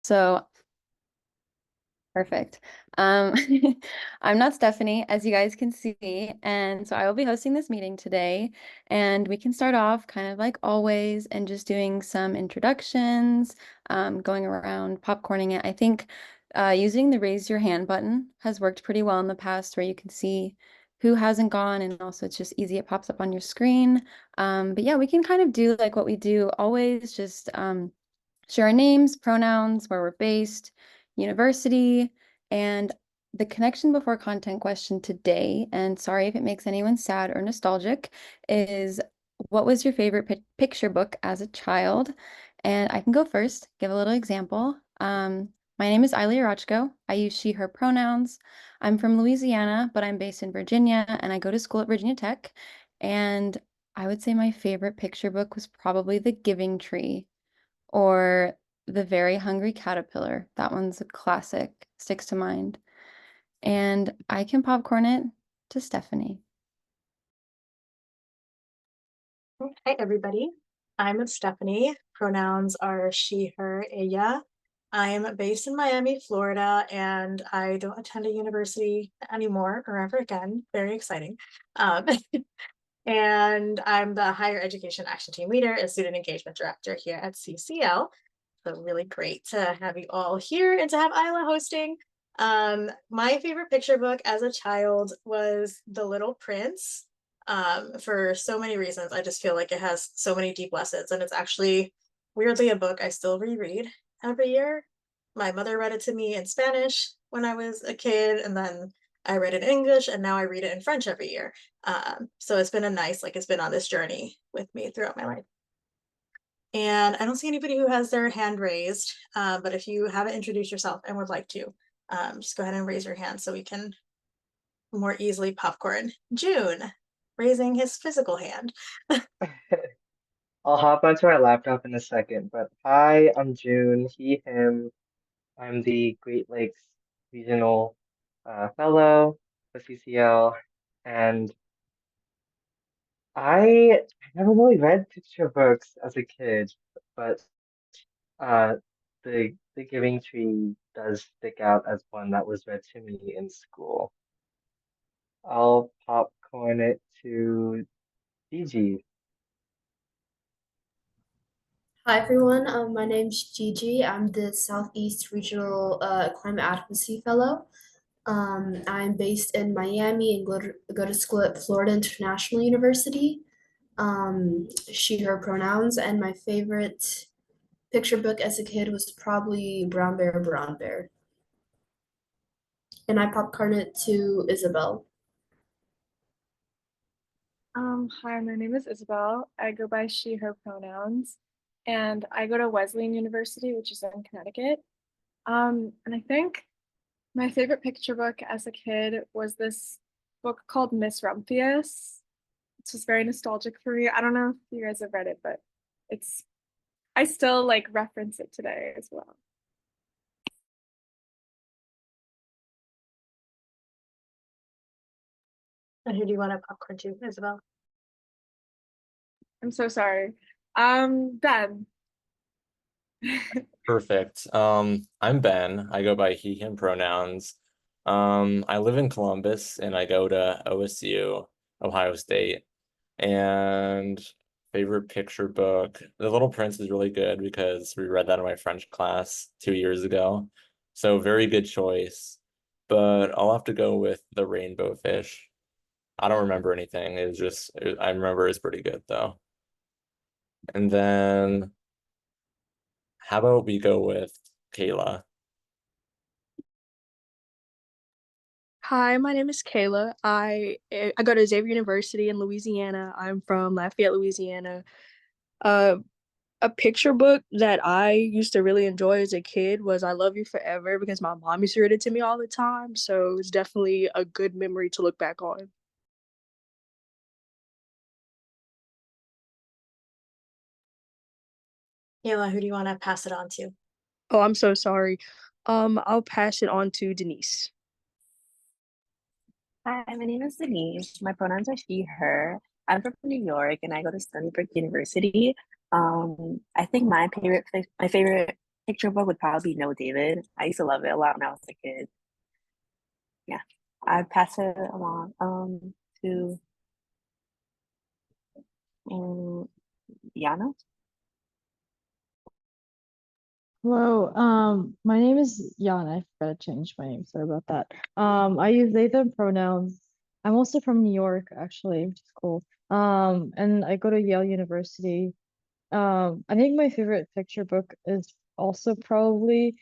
So perfect. Um, I'm not Stephanie, as you guys can see, and so I will be hosting this meeting today. And we can start off kind of like always and just doing some introductions, going around popcorning it. I think using the raise your hand button has worked pretty well in the past, where you can see who hasn't gone, and also it's just easy. It pops up on your screen. But yeah, we can kind of do like what we do always, just share our names, pronouns, where we're based, university, and the connection before content question today, and sorry if it makes anyone sad or nostalgic, is what was your favorite picture book as a child? And I can go first, give a little example. My name is Aila Yurochko. I use she, her pronouns. I'm from Louisiana, but I'm based in Virginia, and I go to school at Virginia Tech. And I would say my favorite picture book was probably The Giving Tree or The Very Hungry Caterpillar. That one's a classic, sticks to mind. And I can popcorn it to Stephanie. Hi, everybody. I'm Stephanie. Pronouns are she, her, ella. I'm based in Miami, Florida, and I don't attend a university anymore or ever again. Very exciting. Um, and I'm the Higher Education Action Team Leader and Student Engagement Director here at CCL. So really great to have you all here and to have Aila hosting. My favorite picture book as a child was The Little Prince. For so many reasons. I just feel like it has so many deep lessons, and it's actually weirdly a book I still reread every year. My mother read it to me in Spanish when I was a kid, and then I read it in English, and now I read it in French every year. So it's been it's been on this journey with me throughout my life. And I don't see anybody who has their hand raised, but if you haven't introduced yourself and would like to, just go ahead and raise your hand so we can more easily popcorn. June, raising his physical hand. I'll hop onto my laptop in a second, but hi, I'm June, he, him. I'm the Great Lakes Regional Fellow for CCL, and I never really read picture books as a kid, but uh, the Giving Tree does stick out as one that was read to me in school. I'll popcorn it to Gigi. Hi everyone, my name's Gigi. I'm the Southeast Regional Climate Advocacy Fellow. I'm based in Miami and go to school at Florida International University. She, her pronouns, and my favorite picture book as a kid was probably Brown Bear, Brown Bear. And I popcorn it to Isabel. Hi, my name is Isabel. I go by she, her pronouns, and I go to Wesleyan University, which is in Connecticut. And I think my favorite picture book as a kid was this book called Miss Rumphius. It's just very nostalgic for me. I don't know if you guys have read it, but it's I still like reference it today as well. And who do you want to popcorn to, Isabel? I'm so sorry. Ben. Perfect. I'm Ben. I go by he, him pronouns. I live in Columbus and I go to OSU, Ohio State. And favorite picture book, The Little Prince is really good because we read that in my French class 2 years ago. So very good choice. But I'll have to go with The Rainbow Fish. I don't remember anything. I remember it's pretty good though. And then how about we go with Kayla? Hi, my name is Kayla. I go to Xavier University in Louisiana. I'm from Lafayette, Louisiana. Uh, a picture book that I used to really enjoy as a kid was I Love You Forever because my mom used to read it to me all the time. So it's definitely a good memory to look back on. Ayla, who do you want to pass it on to? Oh, I'm so sorry. I'll pass it on to Denise. Hi, my name is Denise. My pronouns are she, her. I'm from New York and I go to Stony Brook University. I think my favorite picture book would probably be No David. I used to love it a lot when I was a kid. Yeah, I'd pass it along to Yana. Hello, my name is Yana. I forgot to change my name. Sorry about that. I use they, them pronouns. I'm also from New York, actually, which is cool. And I go to Yale University. I think my favorite picture book is also probably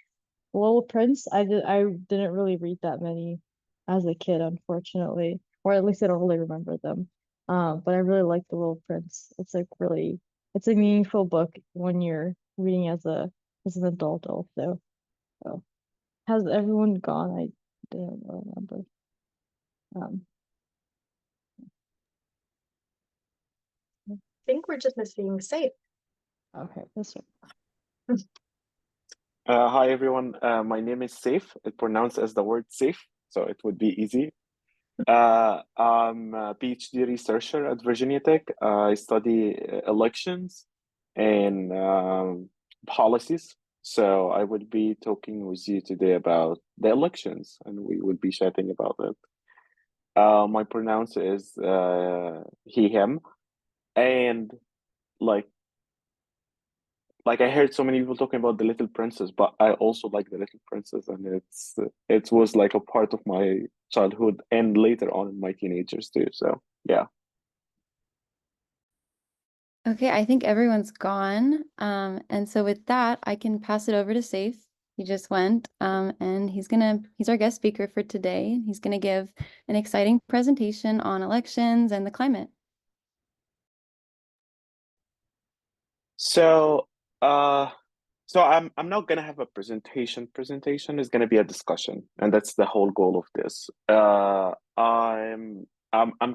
Little Prince. I didn't really read that many as a kid, unfortunately, or at least I don't really remember them. But I really like The Little Prince. It's like really, it's a meaningful book when you're reading as an adult also. So has everyone gone? I didn't really remember. Um, I think we're just missing Safe. okay, this one. Hi everyone, my name is Safe. It pronounced as the word safe, so it would be easy. I'm a PhD researcher at Virginia Tech. I study elections and policies. So I would be talking with you today about the elections, and we will be chatting about it. My pronouns is he, him, and like I heard so many people talking about the Little Princess, but I also like the Little Princess, and it was like a part of my childhood and later on in my teenagers too. So yeah. Okay, I think everyone's gone. And so with that, I can pass it over to Safe. He just went, and he's our guest speaker for today. He's gonna give an exciting presentation on elections and the climate. So I'm not gonna have a presentation. Presentation is gonna be a discussion, and that's the whole goal of this. I'm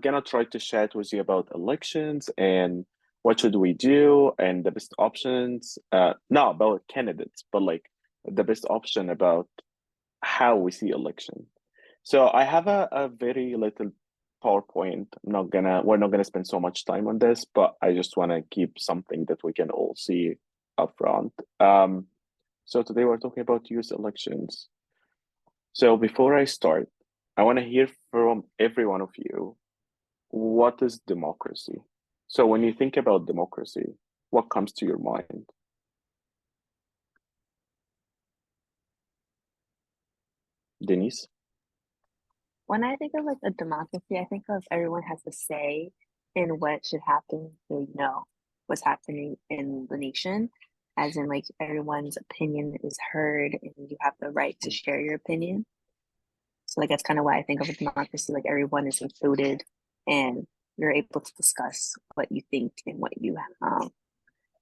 gonna try to chat with you about elections and what should we do and the best options. Not about candidates, but like the best option about how we see election. So I have a very little PowerPoint. We're not gonna spend so much time on this, but I just want to keep something that we can all see up front. So today we're talking about US elections. So before I start, I want to hear from every one of you, what is democracy? So when you think about democracy, what comes to your mind? Denise? When I think of like a democracy, I think of everyone has a say in what should happen to, what's happening in the nation, as in like everyone's opinion is heard and you have the right to share your opinion. So like that's kind of why I think of a democracy, like everyone is included and you're able to discuss what you think and what you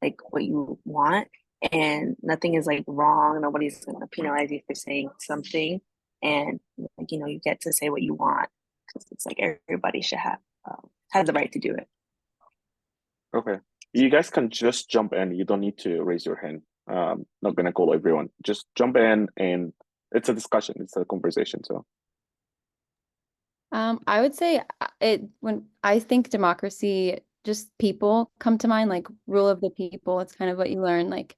like what you want, and nothing is like wrong. Nobody's gonna penalize you for saying something, and like you get to say what you want because it's like everybody should have the right to do it. Okay. You guys can just jump in. You don't need to raise your hand. Not gonna call everyone. Just jump in, and it's a discussion. It's a conversation. So I would say when I think democracy, just people come to mind, like rule of the people. It's kind of what you learn, like,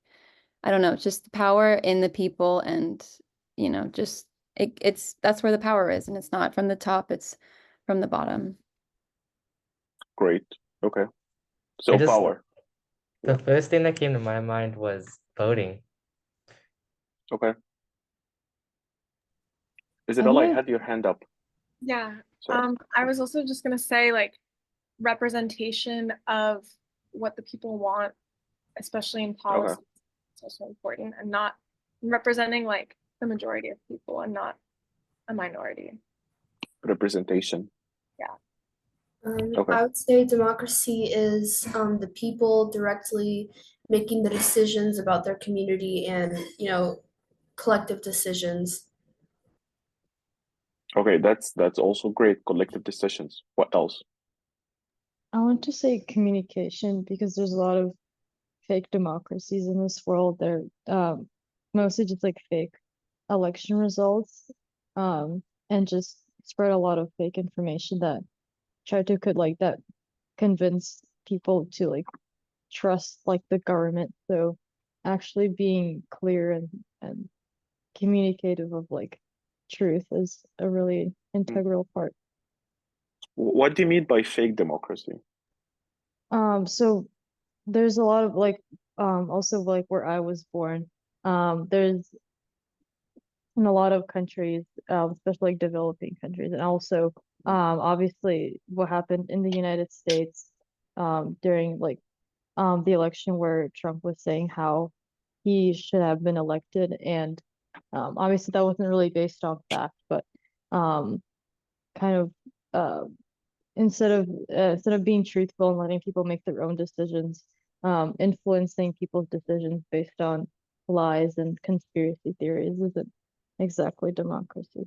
I don't know, just the power in the people, and just that's where the power is, and it's not from the top, it's from the bottom. great. Okay. I So just power. the first thing that came to my mind was voting. Okay. I Isabella, I know. had your hand up. Yeah. Sorry. I was also just gonna say like representation of what the people want, especially in policy, Okay. is also important, and not representing like the majority of people and not a minority. Representation. Yeah. Okay. I would say democracy is the people directly making the decisions about their community and, collective decisions. Okay, that's also great. Collective decisions. What else? I want to say communication because there's a lot of fake democracies in this world. They're mostly just like fake election results, and just spread a lot of fake information that that convince people to like trust like the government. So actually being clear and communicative of like truth is a really integral part. What do you mean by fake democracy? So there's a lot of like also like where I was born, there's in a lot of countries, especially like developing countries, and also obviously what happened in the United States during like the election where Trump was saying how he should have been elected, and obviously that wasn't really based on fact, but um kind of instead of being truthful and letting people make their own decisions, influencing people's decisions based on lies and conspiracy theories isn't exactly democracy.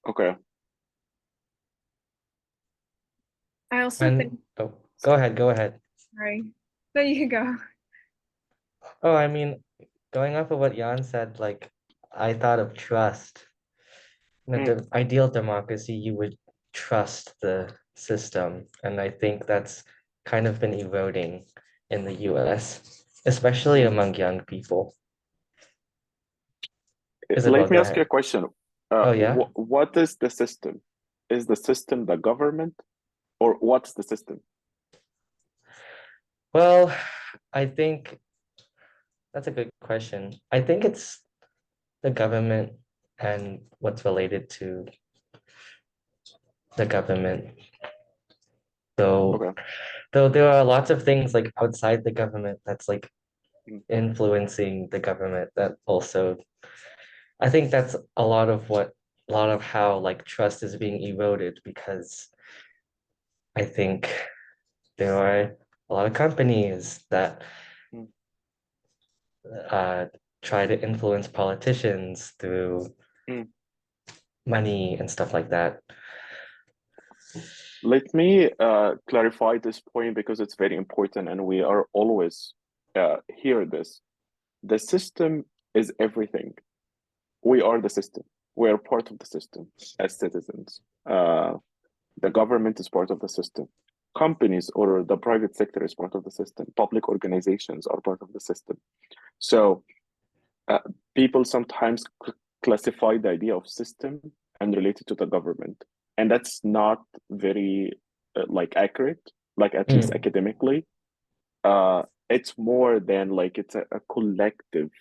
Okay. I also think, oh, go ahead. sorry, there you go. Oh, I mean, going off of what Jan said, like I thought of trust. In the ideal democracy, you would trust the system, and I think that's kind of been eroding in the US, especially among young people. Isabel, Let me go ask you a ahead. question. Oh, yeah? What is the system? Is the system the government, or what's the system? Well, I think that's a good question. I think it's the government and what's related to the government. Okay. Though there are lots of things like outside the government that's like Mm. influencing the government that also, I think that's a lot of how like trust is being eroded, because I think there are a lot of companies that Mm. try to influence politicians through Mm. money and stuff like that. Let me clarify this point because it's very important and we are always hear this. The system is everything. We are the system. We are part of the system as citizens. The government is part of the system. Companies or the private sector is part of the system. Public organizations are part of the system. So people sometimes classify the idea of system and relate it to the government, and that's not very like accurate, like at least academically. It's more than like it's a collective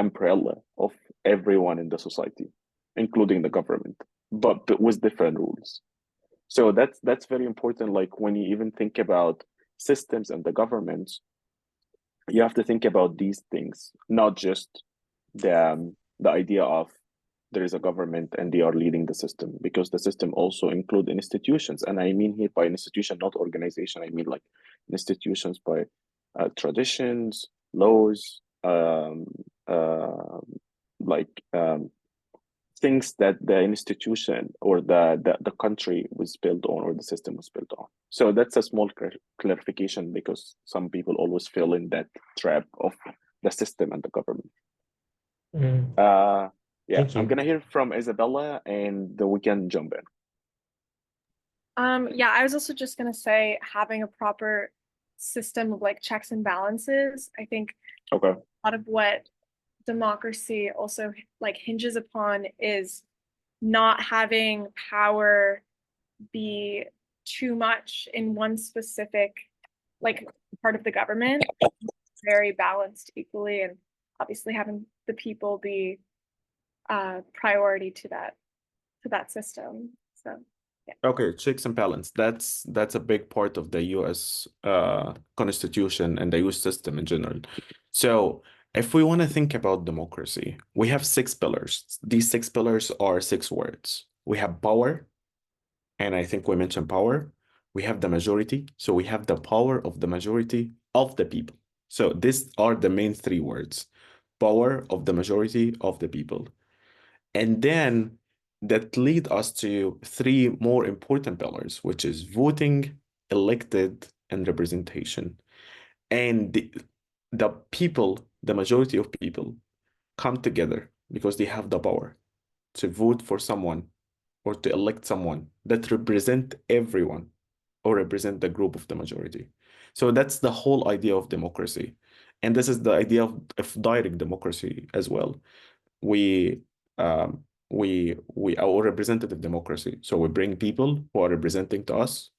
umbrella of everyone in the society, including the government, but with different rules. So that's very important. Like when you even think about systems and the governments, you have to think about these things, not just the idea of there is a government and they are leading the system, because the system also include institutions, and I mean here by institution not organization, I mean like institutions by traditions, laws, like things that the institution or the country was built on or the system was built on. So that's a small clarification, because some people always fall in that trap of the system and the government. Yeah, Thank you. I'm gonna hear from Isabella and then we can jump in. Yeah, I was also just gonna say having a proper system of like checks and balances. I think Okay. a lot of what democracy also like hinges upon is not having power be too much in one specific like part of the government, very balanced equally, and obviously having the people be priority to that system. So yeah. Okay, checks and balance. That's a big part of the US Constitution and the US system in general. So if we want to think about democracy, we have 6 pillars. These 6 pillars are 6 words. We have power, and I think we mentioned power. We have the majority. So we have the power of the majority of the people. So these are the main 3 words: power of the majority of the people. And then that lead us to 3 more important pillars, which is voting, elected, and representation. And the people, the majority of people, come together because they have the power to vote for someone or to elect someone that represent everyone or represent the group of the majority. So that's the whole idea of democracy. And this is the idea of direct democracy as well. We our representative democracy. So we bring people who are representing to us,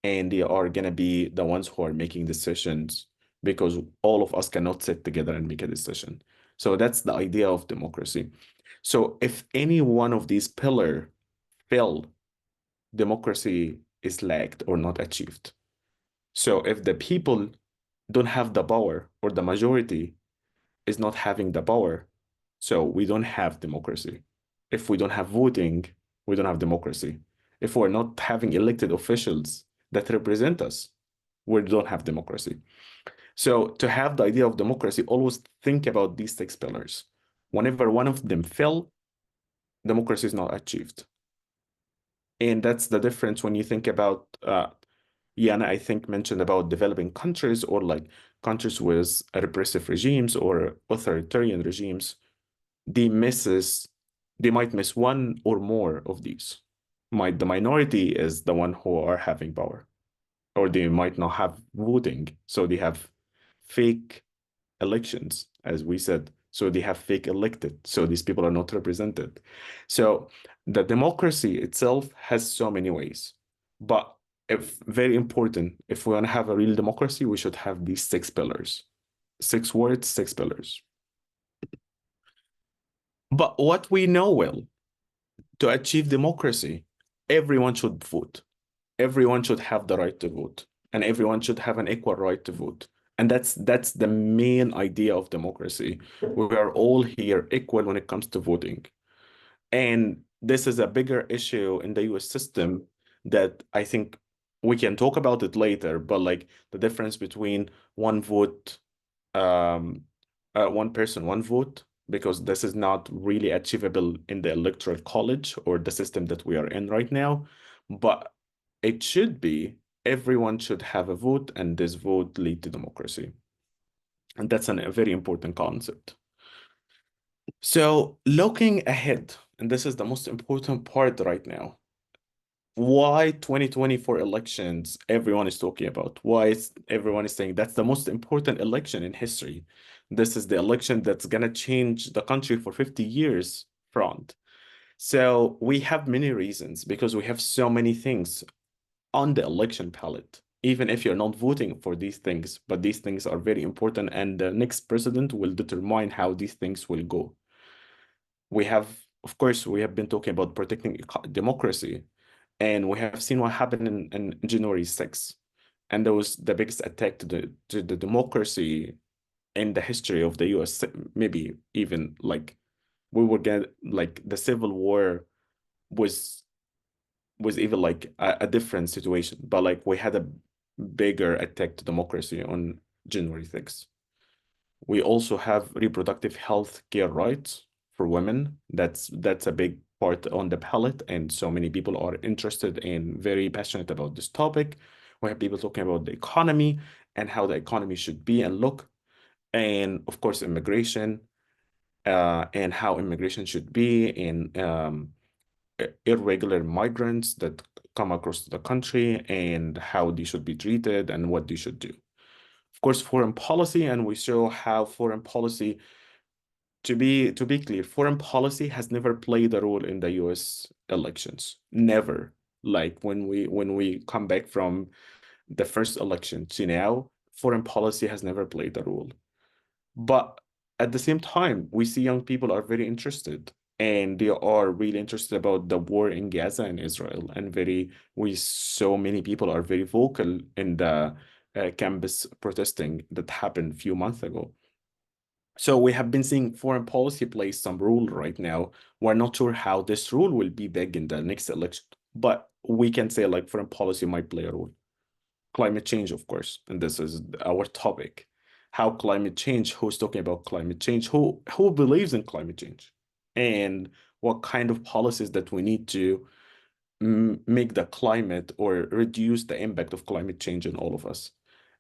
and they are gonna be the ones who are making decisions because all of us cannot sit together and make a decision. So that's the idea of democracy. So if any one of these pillars fail, democracy is lagged or not achieved. So if the people don't have the power, or the majority is not having the power, so we don't have democracy. If we don't have voting, we don't have democracy. If we're not having elected officials that represent us, we don't have democracy. So to have the idea of democracy, always think about these 6 pillars. Whenever one of them fail, democracy is not achieved. And that's the difference when you think about Yana, I think, mentioned about developing countries, or like countries with repressive regimes or authoritarian regimes. They might miss one or more of these. The minority is the one who are having power, or they might not have voting, so they have fake elections, as we said. So they have fake elected, so these people are not represented. So the democracy itself has so many ways, but if very important, if we want to have a real democracy, we should have these 6 pillars. 6 words, 6 pillars. But what we know well, to achieve democracy, everyone should vote. Everyone should have the right to vote, and everyone should have an equal right to vote. And that's the main idea of democracy. We are all here equal when it comes to voting. And this is a bigger issue in the US system that I think we can talk about it later, but like the difference between one vote, one person, one vote, because this is not really achievable in the electoral college or the system that we are in right now. But it should be, everyone should have a vote, and this vote lead to democracy. And that's a very important concept. So looking ahead, and this is the most important part right now, why 2024 elections everyone is talking about? Why everyone is saying that's the most important election in history? This is the election that's gonna change the country for 50 years front. So we have many reasons, because we have so many things on the election ballot, even if you're not voting for these things, but these things are very important, and the next president will determine how these things will go. We have, of course, we have been talking about protecting democracy, and we have seen what happened in January 6th. And that was the biggest attack to the democracy in the history of the US, maybe even like we were getting, like the Civil War was even like a different situation, but like we had a bigger attack to democracy on January 6th. We also have reproductive health care rights for women. That's a big part on the ballot, and so many people are interested and very passionate about this topic. We have people talking about the economy and how the economy should be and look, and of course immigration, and how immigration should be, and irregular migrants that come across the country and how they should be treated and what they should do. Of course, foreign policy, and we show how foreign policy, to be clear, foreign policy has never played a role in the US elections. Never. Like when we come back from the first election to now, foreign policy has never played a role. But at the same time, we see young people are very interested, and they are really interested about the war in Gaza and Israel, and so many people are very vocal in the campus protesting that happened a few months ago. So we have been seeing foreign policy play some role right now. We're not sure how this role will be big in the next election, but we can say like foreign policy might play a role. Climate change, of course, and this is our topic. How climate change, who's talking about climate change, who believes in climate change, and what kind of policies that we need to make the climate or reduce the impact of climate change on all of us.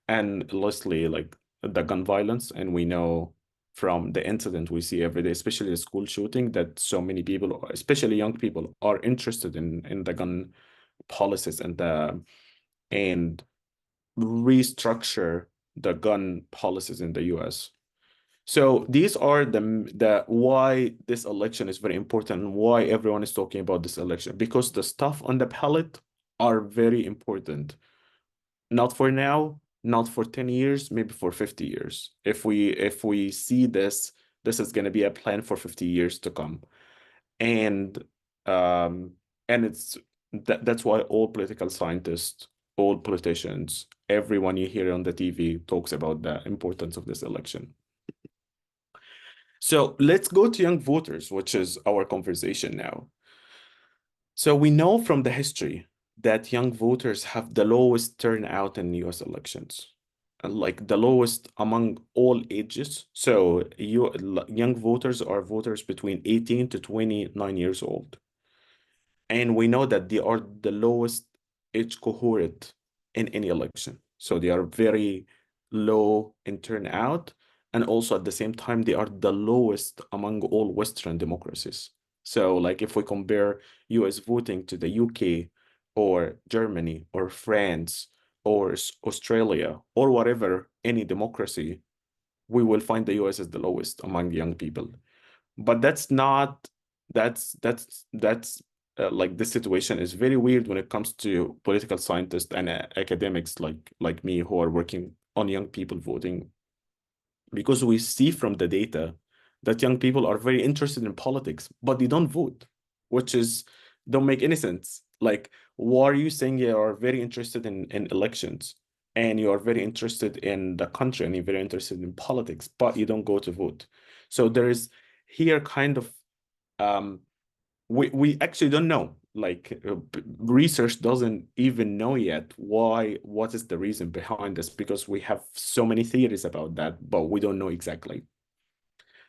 And lastly, like the gun violence, and we know from the incident we see every day, especially the school shooting, that so many people, especially young people, are interested in the gun policies and restructure the gun policies in the US. So these are the why this election is very important and why everyone is talking about this election, because the stuff on the ballot are very important. Not for now, not for 10 years, maybe for 50 years. If we see this, this is going to be a plan for 50 years to come. And it's that's why all political scientists, all politicians, everyone you hear on the TV talks about the importance of this election. So let's go to young voters, which is our conversation now. So we know from the history that young voters have the lowest turnout in US elections, like the lowest among all ages. So young voters are voters between 18 to 29 years old. And we know that they are the lowest age cohort in any election. So they are very low in turnout. And also at the same time, they are the lowest among all Western democracies. So like if we compare US voting to the UK or Germany or France or Australia or whatever, any democracy, we will find the US is the lowest among young people. But that's not, that's like this situation is very weird when it comes to political scientists and academics like me who are working on young people voting, because we see from the data that young people are very interested in politics, but they don't vote, which is don't make any sense. Like, why are you saying you are very interested in elections and you are very interested in the country and you're very interested in politics, but you don't go to vote? So there is here kind of we actually don't know. Like research doesn't even know yet what is the reason behind this, because we have so many theories about that, but we don't know exactly.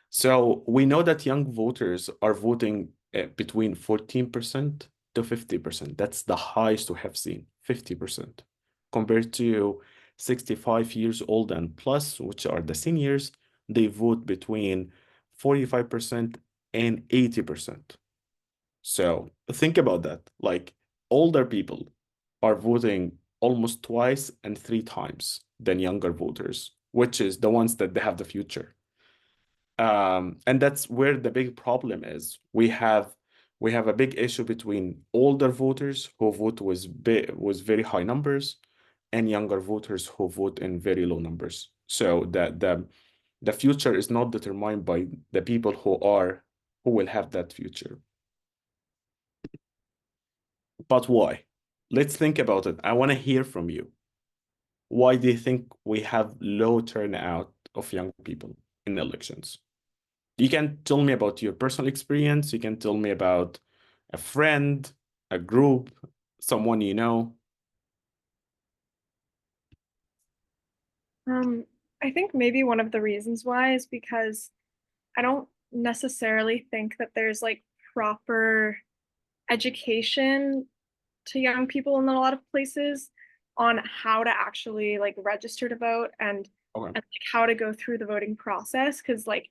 So we know that young voters are voting between 14% to 50%. That's the highest we have seen, 50%, compared to 65 years old and plus, which are the seniors. They vote between 45% and 80%. So think about that. Like older people are voting almost twice and 3 times than younger voters, which is the ones that they have the future. And that's where the big problem is. We have a big issue between older voters who vote with very high numbers and younger voters who vote in very low numbers. So the future is not determined by the people who will have that future. But why? Let's think about it. I want to hear from you. Why do you think we have low turnout of young people in elections? You can tell me about your personal experience. You can tell me about a friend, a group, someone you know. I think maybe one of the reasons why is because I don't necessarily think that there's like proper education to young people in a lot of places on how to actually like register to vote and like how to go through the voting process, because like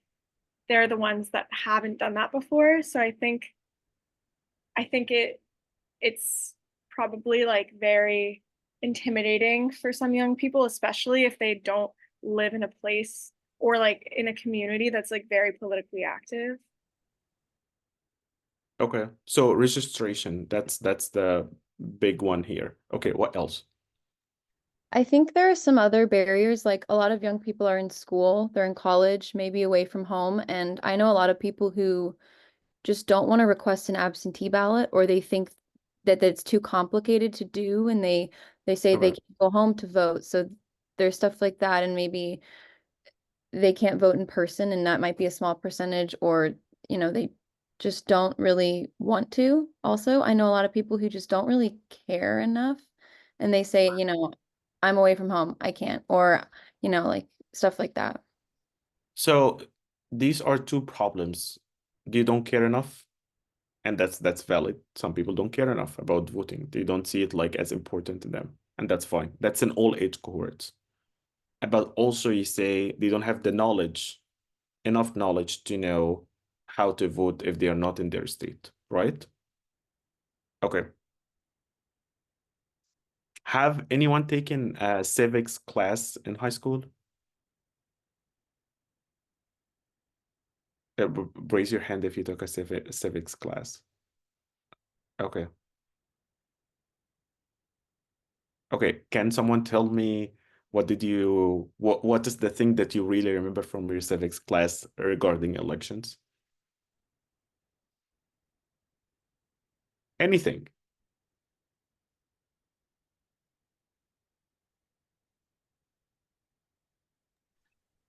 they're the ones that haven't done that before. So I think it's probably like very intimidating for some young people, especially if they don't live in a place or like in a community that's like very politically active. Okay, so registration, that's the big one here. Okay, what else? I think there are some other barriers, like a lot of young people are in school, they're in college, maybe away from home, and I know a lot of people who just don't want to request an absentee ballot, or they think that it's too complicated to do, and they say they can't go home to vote. So there's stuff like that, and maybe they can't vote in person, and that might be a small percentage, or they just don't really want to. Also, I know a lot of people who just don't really care enough, and they say, I'm away from home, I can't, or like stuff like that. So these are two problems. You don't care enough, and that's valid. Some people don't care enough about voting. They don't see it like as important to them, and that's fine. That's in all age cohorts. But also you say they don't have the knowledge, enough knowledge to know how to vote if they are not in their state, right? Okay. Have anyone taken a civics class in high school? Raise your hand if you took a civics class. Okay. Okay, can someone tell me what is the thing that you really remember from your civics class regarding elections? Anything.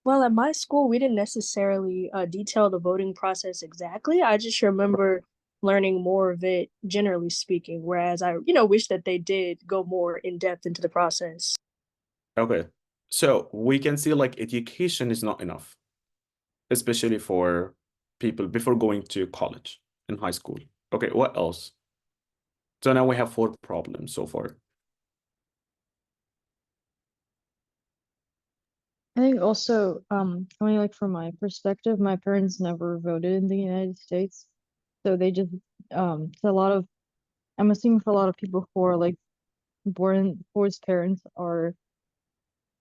Well, at my school, we didn't necessarily detail the voting process exactly. I just remember learning more of it, generally speaking, whereas I, wish that they did go more in depth into the process. Okay. So we can see like education is not enough, especially for people before going to college and high school. Okay, what else? So now we have 4 problems so far. I think also, coming like from my perspective, my parents never voted in the United States. So they just, so a lot of, I'm assuming for a lot of people who are like born, whose parents are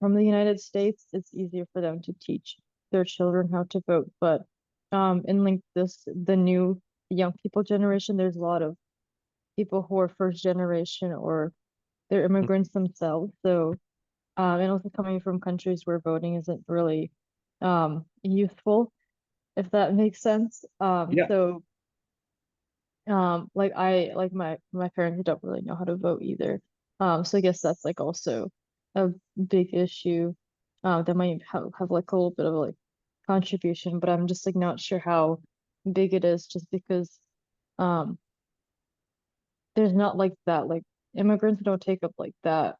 from the United States, it's easier for them to teach their children how to vote. But in like the new young people generation, there's a lot of people who are first generation or they're immigrants themselves. So and also coming from countries where voting isn't really youthful, if that makes sense. Yeah. So like my parents don't really know how to vote either. So I guess that's like also a big issue that might have like a little bit of like contribution, but I'm just like not sure how big it is just because um there's not like that like immigrants don't take up like that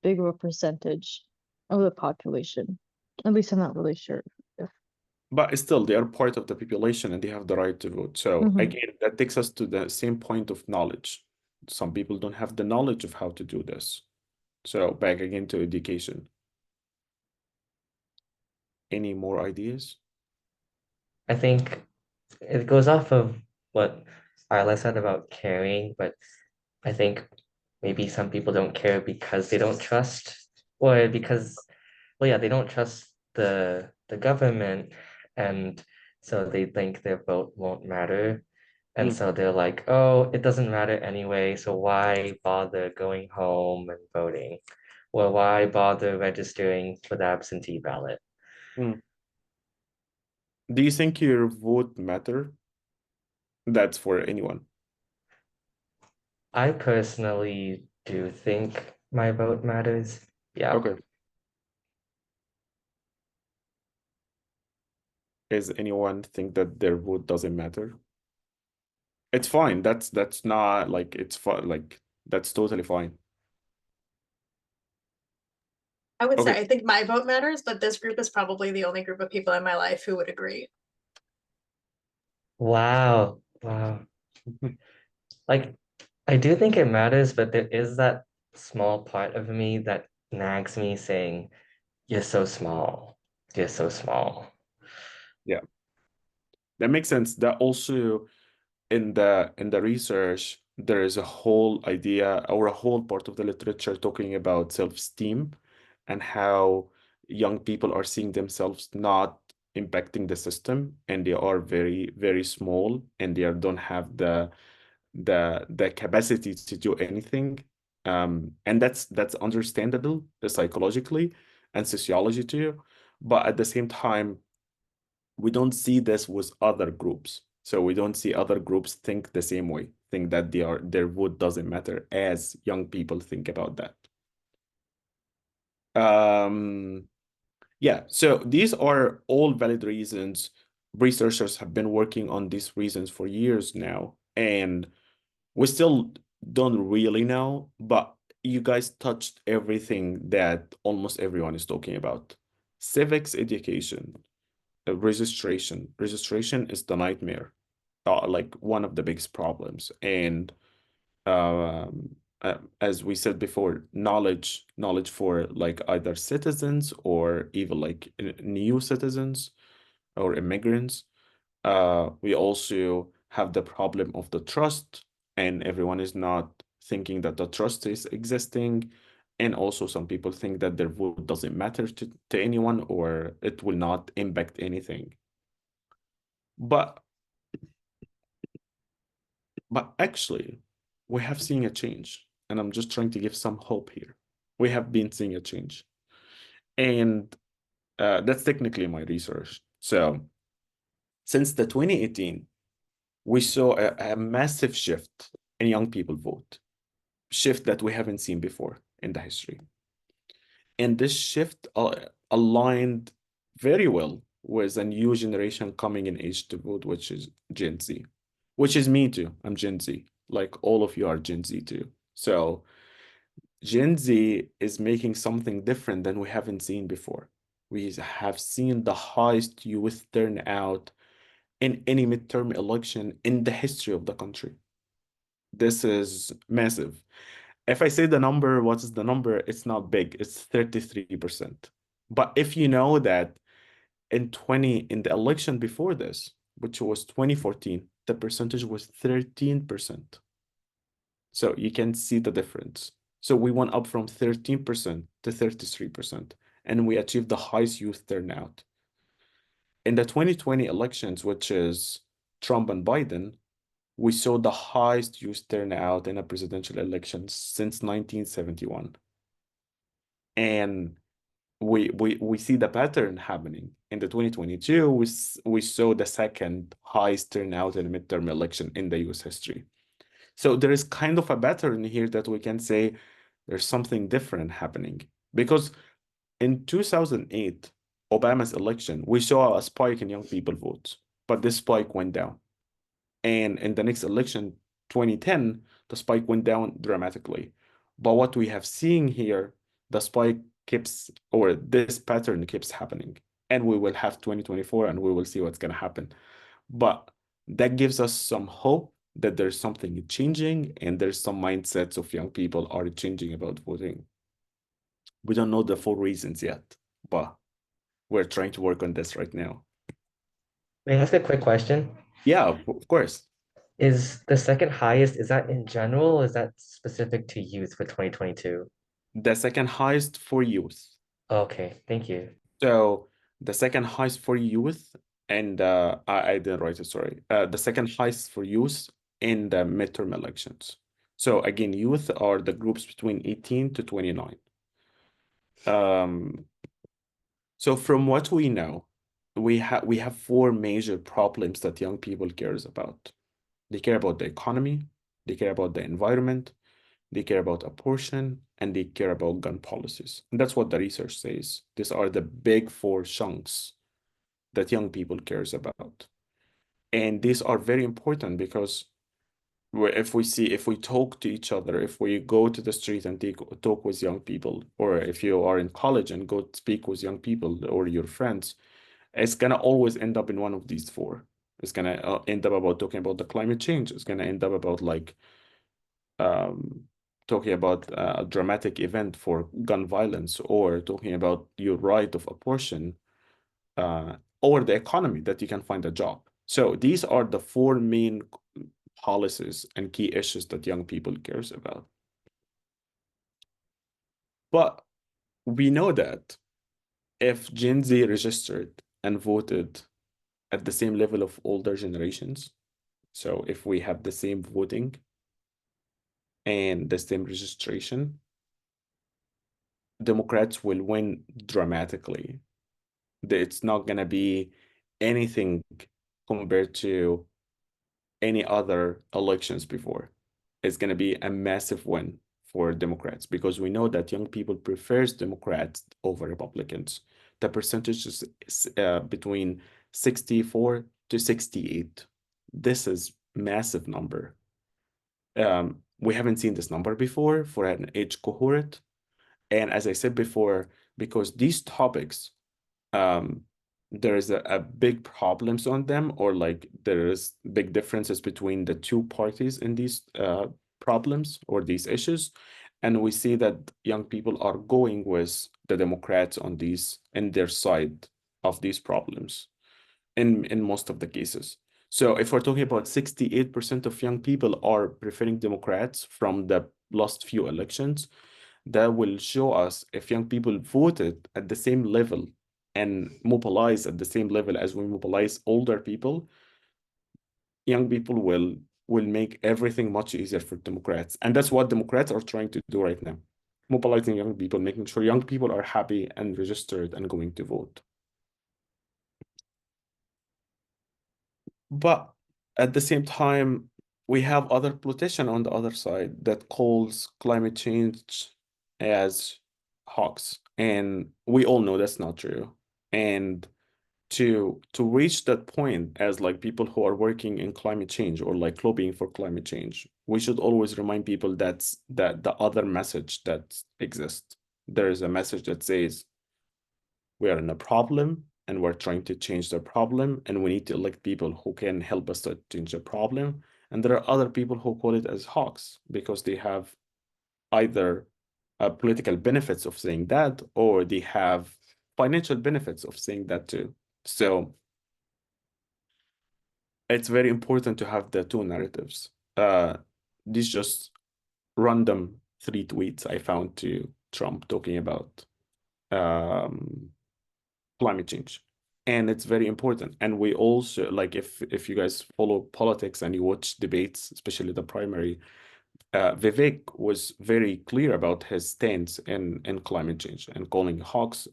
big of a percentage of the population. At least I'm not really sure if But still, they are part of the population and they have the right to vote. So Mhm. again, that takes us to the same point of knowledge. Some people don't have the knowledge of how to do this. So back again to education. Any more ideas? I think it goes off of what Arla said about caring, but I think maybe some people don't care because they don't trust, or because, well, yeah, they don't trust the government, and so they think their vote won't matter. And Mm. so they're like, oh, it doesn't matter anyway, so why bother going home and voting? Or why bother registering for the absentee ballot? Mm. Do you think your vote matter? That's for anyone. I personally do think my vote matters. Yeah. Okay. Does anyone think that their vote doesn't matter? It's fine. That's not like it's fine. Like that's totally fine. I would say Okay. I think my vote matters, but this group is probably the only group of people in my life who would agree. Wow. Wow. Like, I do think it matters, but there is that small part of me that nags me saying, you're so small. You're so small. Yeah, that makes sense. That also in the research, there is a whole idea or a whole part of the literature talking about self-esteem and how young people are seeing themselves not impacting the system and they are very, very small and don't have the capacity to do anything. And that's understandable psychologically and sociology too. But at the same time, we don't see this with other groups. So we don't see other groups think the same way, think that their vote doesn't matter as young people think about that. Yeah, so these are all valid reasons. Researchers have been working on these reasons for years now, and we still don't really know, but you guys touched everything that almost everyone is talking about. Civics education, registration. Registration is the nightmare, like one of the biggest problems. And as we said before, knowledge for like either citizens or even like new citizens or immigrants. We also have the problem of the trust, and everyone is not thinking that the trust is existing. And also some people think that their vote doesn't matter to anyone or it will not impact anything. But actually, we have seen a change, and I'm just trying to give some hope here. We have been seeing a change, and that's technically my research. So since the 2018, we saw a massive shift in young people vote, shift that we haven't seen before in the history. And this shift aligned very well with a new generation coming in age to vote, which is Gen Z, which is me too. I'm Gen Z. Like all of you are Gen Z too. So Gen Z is making something different than we haven't seen before. We have seen the highest youth turnout in any midterm election in the history of the country. This is massive. If I say the number, what is the number? It's not big. It's 33%. But if you know that in the election before this, which was 2014, the percentage was 13%. So you can see the difference. So we went up from 13% to 33%, and we achieved the highest youth turnout. In the 2020 elections, which is Trump and Biden, we saw the highest youth turnout in a presidential election since 1971. And we see the pattern happening. In the 2022, we saw the second highest turnout in a midterm election in the US history. So there is kind of a pattern here that we can say there's something different happening. Because in 2008, Obama's election, we saw a spike in young people votes, but this spike went down. And in the next election, 2010, the spike went down dramatically. But what we have seen here, the spike keeps, or this pattern keeps happening. And we will have 2024 and we will see what's going to happen. But that gives us some hope that there's something changing and there's some mindsets of young people are changing about voting. We don't know the full reasons yet, but we're trying to work on this right now. May I ask a quick question? Yeah, of course. Is the second highest, is that in general, or is that specific to youth for 2022? The second highest for youth. Okay, thank you. So the second highest for youth, and I didn't write it, sorry. The second highest for youth in the midterm elections. So again, youth are the groups between 18 to 29. So from what we know, we have four major problems that young people cares about. They care about the economy, they care about the environment, they care about abortion, and they care about gun policies. And that's what the research says. These are the big four chunks that young people cares about. And these are very important because if we talk to each other, if we go to the street and talk with young people, or if you are in college and go speak with young people or your friends, it's gonna always end up in one of these four. It's gonna end up about talking about the climate change. It's gonna end up about like talking about a dramatic event for gun violence, or talking about your right of abortion, or the economy, that you can find a job. So these are the four main policies and key issues that young people cares about. But we know that if Gen Z registered and voted at the same level of older generations, so if we have the same voting and the same registration, Democrats will win dramatically. It's not going to be anything compared to any other elections before. It's going to be a massive win for Democrats because we know that young people prefers Democrats over Republicans. The percentage is between 64 to 68. This is massive number. We haven't seen this number before for an age cohort. And as I said before, because these topics, there is a big problems on them, or like there is big differences between the two parties in these problems or these issues. And we see that young people are going with the Democrats on these, in their side of these problems in most of the cases. So if we're talking about 68% of young people are preferring Democrats from the last few elections, that will show us if young people voted at the same level and mobilize at the same level as we mobilize older people, young people will make everything much easier for Democrats. And that's what Democrats are trying to do right now. Mobilizing young people, making sure young people are happy and registered and going to vote. But at the same time, we have other politician on the other side that calls climate change as hoax. And we all know that's not true. And to reach that point as like people who are working in climate change or like lobbying for climate change, we should always remind people that the other message that exists. There is a message that says we are in a problem and we're trying to change the problem, and we need to elect people who can help us to change the problem. And there are other people who call it as hawks because they have either political benefits of saying that, or they have financial benefits of saying that too. So it's very important to have the two narratives. These just random 3 tweets I found to Trump talking about climate change. And it's very important. And we also, like, if you guys follow politics and you watch debates, especially the primary, Vivek was very clear about his stance in climate change and calling hawks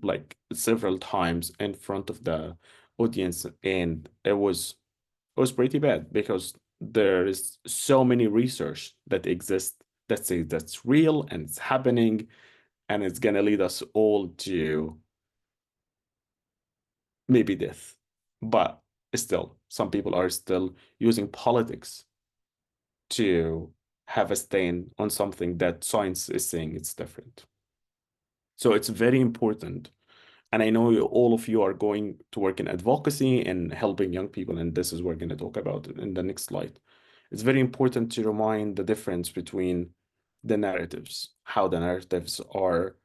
like several times in front of the audience. And it was pretty bad because there is so many research that exists that says that's real and it's happening, and it's gonna lead us all to maybe death. But still, some people are still using politics to have a stand on something that science is saying it's different. So it's very important. And I know all of you are going to work in advocacy and helping young people, and this is what we're going to talk about in the next slide. It's very important to remind the difference between the narratives, how the narratives are,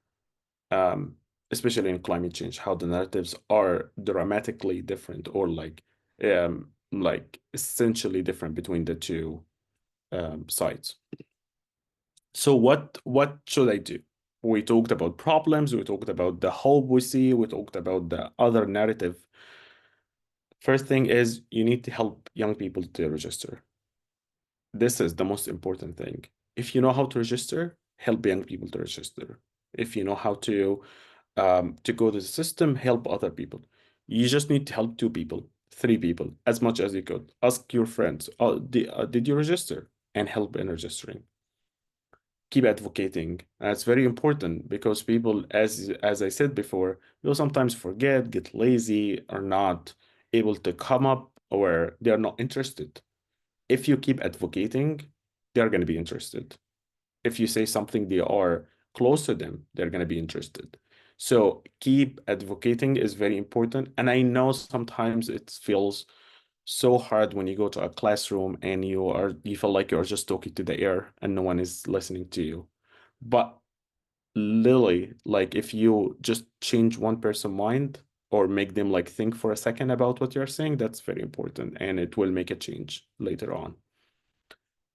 especially in climate change, how the narratives are dramatically different or like essentially different between the two sides. So what should I do? We talked about problems, we talked about the hope we see, we talked about the other narrative. First thing is you need to help young people to register. This is the most important thing. If you know how to register, help young people to register. If you know how to go to the system, help other people. You just need to help 2 people, 3 people, as much as you could. Ask your friends, oh, did you register? And help in registering. Keep advocating. That's very important because people, as I said before, will sometimes forget, get lazy, are not able to come up, or they are not interested. If you keep advocating, they're going to be interested. If you say something they are close to them, they're going to be interested. So keep advocating is very important. And I know sometimes it feels so hard when you go to a classroom and you feel like you're just talking to the air and no one is listening to you. But literally, like if you just change one person's mind or make them like think for a second about what you're saying, that's very important and it will make a change later on.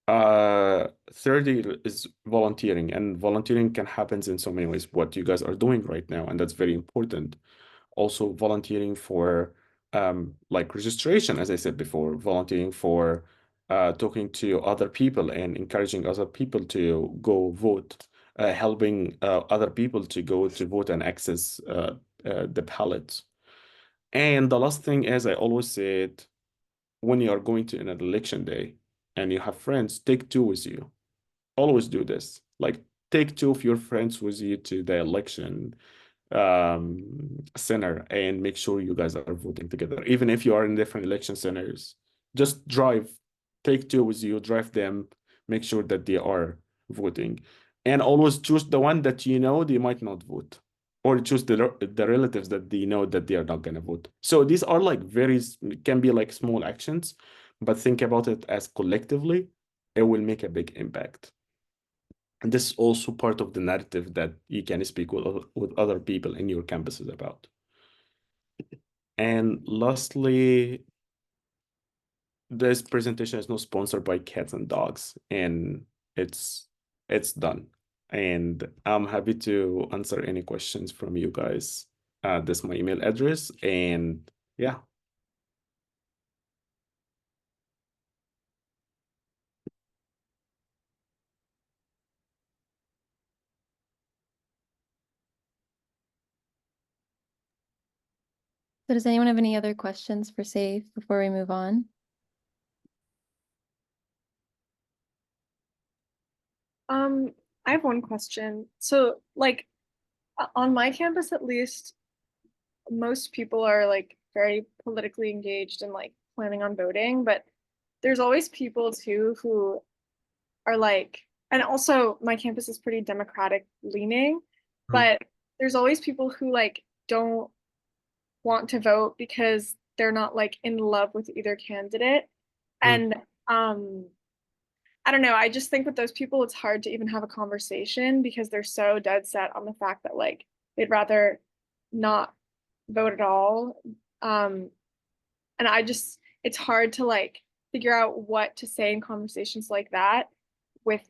30 is volunteering, and volunteering can happen in so many ways, what you guys are doing right now, and that's very important. Also volunteering for like registration, as I said before, volunteering for talking to other people and encouraging other people to go vote, helping other people to go to vote and access the ballots. And the last thing, as I always said, when you are going to an election day and you have friends, take 2 with you. Always do this. Like take 2 of your friends with you to the election center and make sure you guys are voting together. Even if you are in different election centers, just take 2 with you, drive them, make sure that they are voting. And always choose the one that you know they might not vote, or choose the relatives that they know that they are not going to vote. So these are like can be like small actions, but think about it as collectively, it will make a big impact. And this is also part of the narrative that you can speak with other people in your campuses about. And lastly, this presentation is not sponsored by cats and dogs, and it's done. and I'm happy to answer any questions from you guys. This is my email address, and yeah. So does anyone have any other questions for Saif before we move on? I have one question. So, like, on my campus at least, most people are like very politically engaged and like planning on voting, but there's always people too who are like, and also my campus is pretty democratic leaning, but there's always people who like don't want to vote because they're not like in love with either candidate. And I don't know, I just think with those people it's hard to even have a conversation because they're so dead set on the fact that like they'd rather not vote at all. And it's hard to like figure out what to say in conversations like that with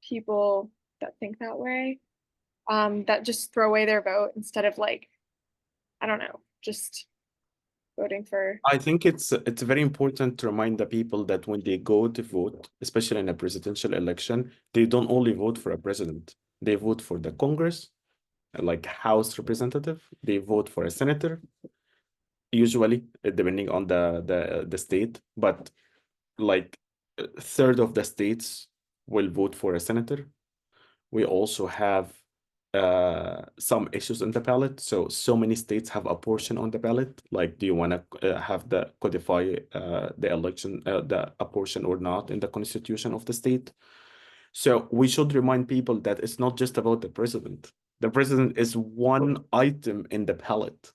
people that think that way, that just throw away their vote instead of like, I don't know, just voting for. I think it's very important to remind the people that when they go to vote, especially in a presidential election, they don't only vote for a president. They vote for the Congress, like House representative. They vote for a senator, usually depending on the state. But like a third of the states will vote for a senator. We also have some issues on the ballot. So many states have a portion on the ballot. Like, do you want to have the codify the election, the a portion or not in the constitution of the state? So we should remind people that it's not just about the president. The president is one item in the ballot.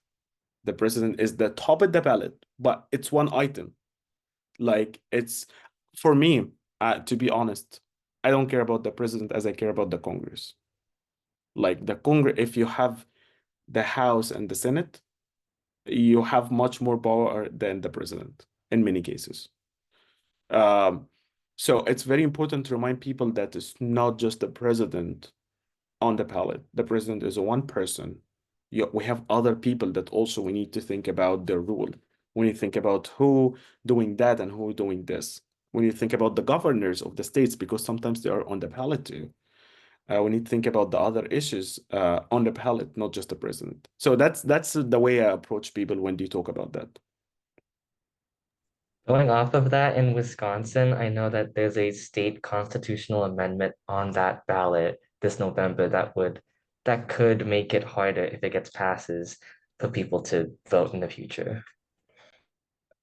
The president is the top of the ballot, but it's one item. Like, it's for me, to be honest, I don't care about the president as I care about the Congress. Like the Congress, if you have the House and the Senate, you have much more power than the president in many cases. So it's very important to remind people that it's not just the president on the ballot. The president is one person. We have other people that also we need to think about their role. We need to think about who doing that and who doing this. We need to think about the governors of the states because sometimes they are on the ballot too. We need to think about the other issues on the ballot, not just the president. So that's the way I approach people when they talk about that. Going off of that, in Wisconsin, I know that there's a state constitutional amendment on that ballot this November that could make it harder if it gets passes for people to vote in the future.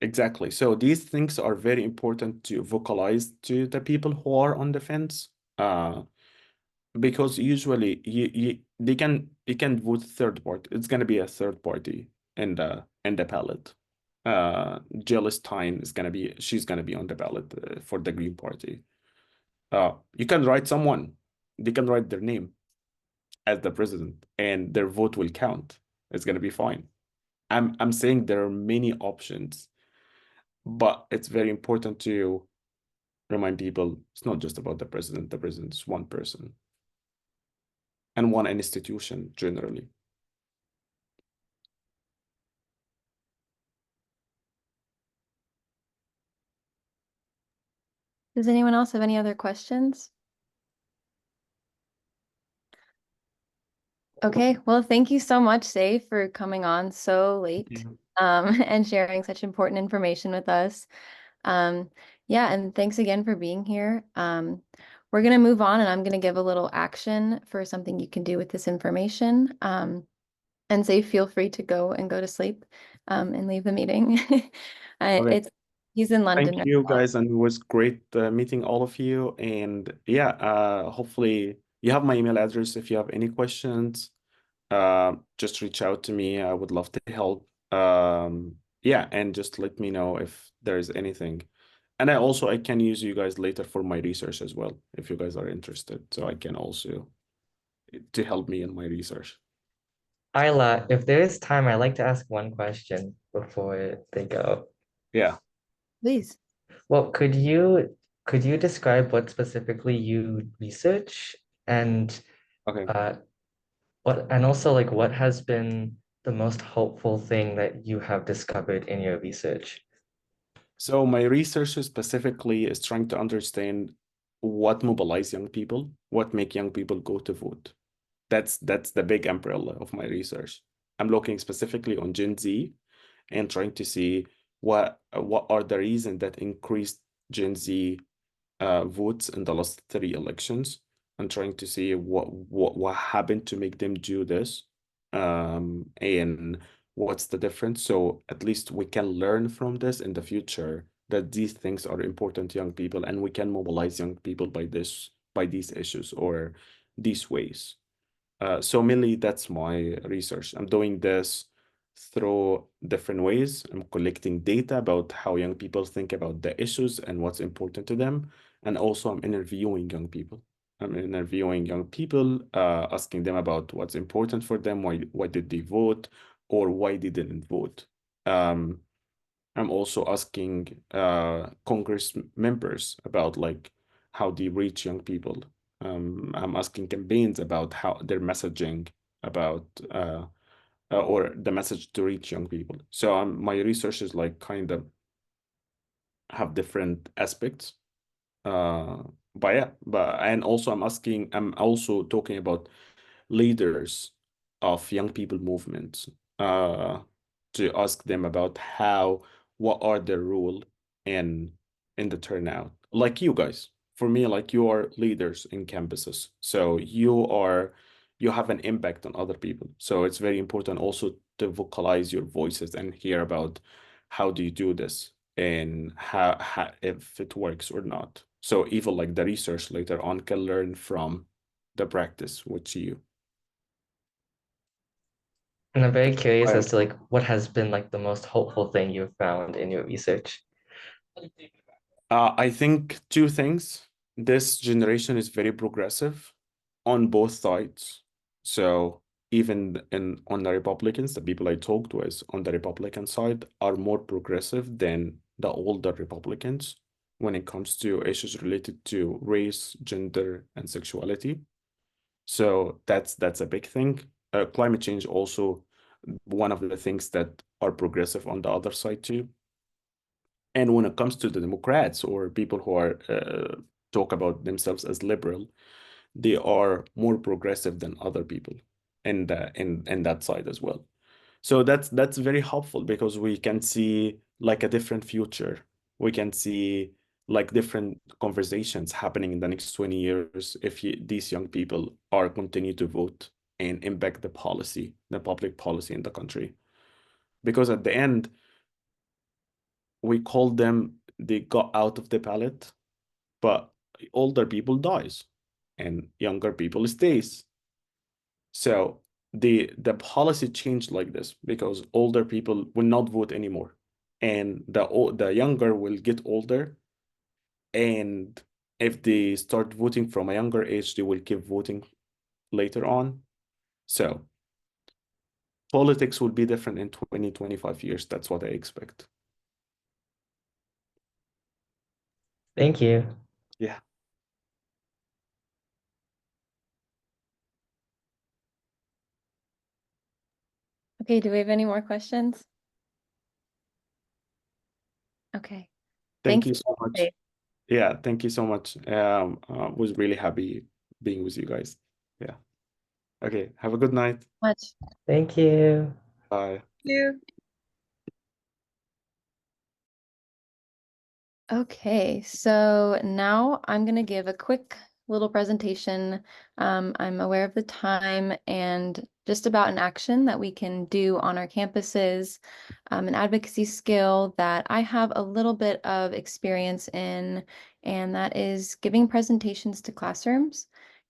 Exactly. So these things are very important to vocalize to the people who are on the fence. Because usually they can vote third party. It's gonna be a third party in the ballot. Jill Stein she's gonna be on the ballot for the Green Party. You can write someone. They can write their name as the president, and their vote will count. It's gonna be fine. I'm saying there are many options, but it's very important to remind people it's not just about the president. The president is one person and one institution generally. Does anyone else have any other questions? Okay, well, thank you so much, Saif, for coming on so late and sharing such important information with us. Yeah, and thanks again for being here. We're going to move on, and I'm going to give a little action for something you can do with this information. And Saif, feel free to go to sleep and leave the meeting. Okay. He's in London Thank right you now. guys, and it was great meeting all of you. And yeah, hopefully you have my email address. If you have any questions, just reach out to me. I would love to help. Yeah, and just let me know if there's anything. And I can use you guys later for my research as well, if you guys are interested. So I can also to help me in my research. Aila, if there is time, I'd like to ask one question before they go. Yeah. Please. Well, could you describe what specifically you research? And Okay. And also like what has been the most hopeful thing that you have discovered in your research? So my research specifically is trying to understand what mobilize young people, what make young people go to vote. That's the big umbrella of my research. I'm looking specifically on Gen Z and trying to see what are the reasons that increased Gen Z votes in the last 3 elections, and trying to see what happened to make them do this, and what's the difference. So at least we can learn from this in the future that these things are important to young people, and we can mobilize young people by these issues or these ways. So mainly that's my research. I'm doing this through different ways. I'm collecting data about how young people think about the issues and what's important to them. And also I'm interviewing young people. I'm interviewing young people, asking them about what's important for them, why did they vote, or why they didn't vote. I'm also asking Congress members about like how they reach young people. I'm asking campaigns about how their messaging about or the message to reach young people. So my research is like kind of have different aspects. Uh, but yeah, and also I'm also talking about leaders of young people movements, uh, to ask them about what are their role in the turnout. Like you guys, for me, like you are leaders in campuses, so you have an impact on other people. So it's very important also to vocalize your voices and hear about how do you do this and how if it works or not. So even like the research later on can learn from the practice which you. And I'm very curious Right. as to like what has been like the most hopeful thing you've found in your research. I think two things. This generation is very progressive on both sides. So even on the Republicans, the people I talked with on the Republican side are more progressive than the older Republicans when it comes to issues related to race, gender, and sexuality. So that's a big thing. Climate change also one of the things that are progressive on the other side too. And when it comes to the Democrats or people who are talk about themselves as liberal, they are more progressive than other people in that side as well. So that's very helpful because we can see like a different future. We can see like different conversations happening in the next 20 years if these young people are continue to vote and impact the policy, the public policy in the country. Because at the end, we call them they got out of the ballot, but older people dies and younger people stays. So the policy changed like this because older people will not vote anymore, and the younger will get older, and if they start voting from a younger age, they will keep voting later on. So politics will be different in 20, 25 years. That's what I expect. Thank you. Yeah. Okay, do we have any more questions? Okay. Thank Thanks. you so much. Yeah, thank you so much. I was really happy being with you guys. Yeah. Okay, have a good night. Much. Thank you. Bye. You. Okay, so now I'm going to give a quick little presentation. I'm aware of the time and just about an action that we can do on our campuses, an advocacy skill that I have a little bit of experience in, and that is giving presentations to classrooms.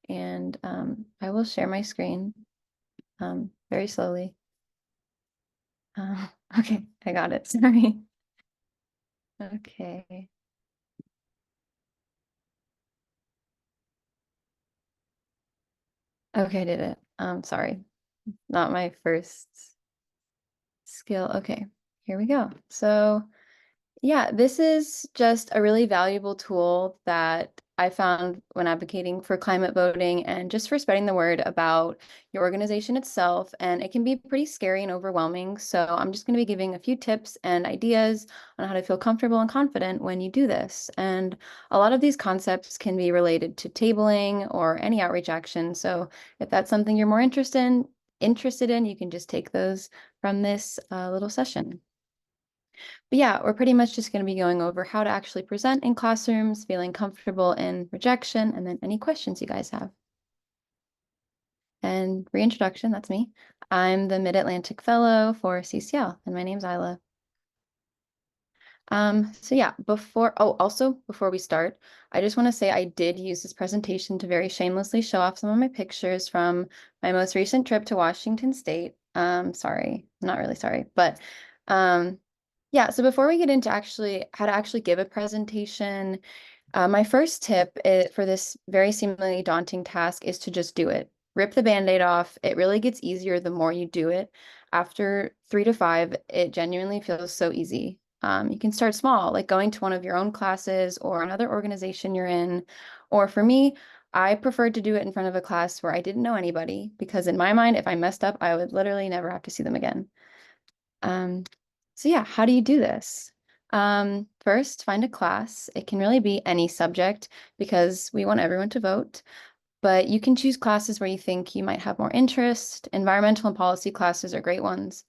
And I will share my screen very slowly. Okay, I got it. Sorry. Okay. Okay, I did it. Sorry, not my first skill. Okay, here we go. So yeah, this is just a really valuable tool that I found when advocating for climate voting and just for spreading the word about your organization itself. And it can be pretty scary and overwhelming. So I'm just going to be giving a few tips and ideas on how to feel comfortable and confident when you do this. And a lot of these concepts can be related to tabling or any outreach action. So if that's something you're more interested in, you can just take those from this little session. But yeah, we're pretty much just going to be going over how to actually present in classrooms, feeling comfortable in rejection, and then any questions you guys have. And reintroduction, that's me. I'm the Mid-Atlantic Fellow for CCL, and my name's Aila. So yeah, before we start, I just want to say I did use this presentation to very shamelessly show off some of my pictures from my most recent trip to Washington State. Sorry, not really sorry, but yeah, so before we get into how to actually give a presentation, my first tip for this very seemingly daunting task is to just do it. Rip the Band-Aid off. It really gets easier the more you do it. After 3 to 5, it genuinely feels so easy. You can start small, like going to one of your own classes or another organization you're in. Or for me, I preferred to do it in front of a class where I didn't know anybody, because in my mind, if I messed up, I would literally never have to see them again. So yeah, how do you do this? First, find a class. It can really be any subject because we want everyone to vote, but you can choose classes where you think you might have more interest. Environmental and policy classes are great ones.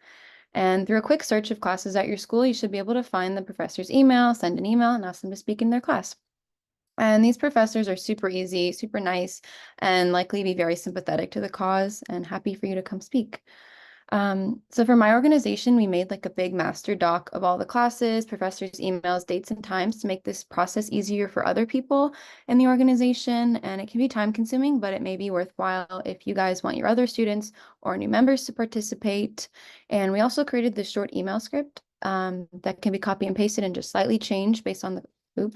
And through a quick search of classes at your school, you should be able to find the professor's email, send an email, and ask them to speak in their class. And these professors are super easy, super nice, and likely be very sympathetic to the cause and happy for you to come speak. So for my organization, we made like a big master doc of all the classes, professors' emails, dates, and times to make this process easier for other people in the organization. And it can be time consuming, but it may be worthwhile if you guys want your other students or new members to participate. And we also created this short email script that can be copy and pasted and just slightly changed based on the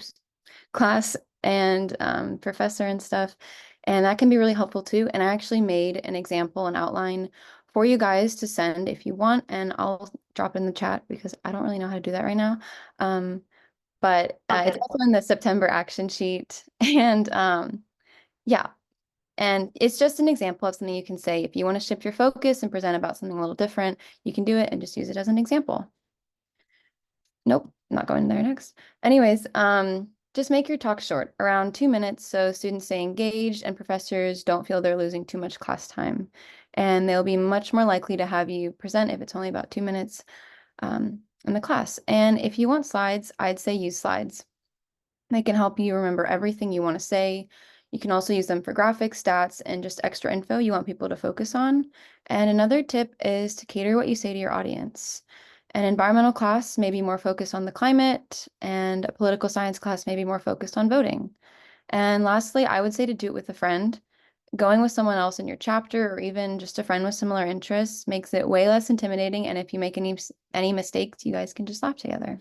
class and professor and stuff. And that can be really helpful too. And I actually made an example, an outline for you guys to send if you want, and I'll drop in the chat because I don't really know how to do that right now. But it's also in the September action sheet. And yeah, and it's just an example of something you can say. If you want to shift your focus and present about something a little different, you can do it and just use it as an example. Nope, not going there next. Anyways, just make your talk short, around 2 minutes, so students stay engaged and professors don't feel they're losing too much class time. And they'll be much more likely to have you present if it's only about 2 minutes in the class. And if you want slides, I'd say use slides. They can help you remember everything you want to say. You can also use them for graphics, stats, and just extra info you want people to focus on. And another tip is to cater what you say to your audience. An environmental class may be more focused on the climate, and a political science class may be more focused on voting. And lastly, I would say to do it with a friend. Going with someone else in your chapter or even just a friend with similar interests makes it way less intimidating. And if you make any mistakes, you guys can just laugh together.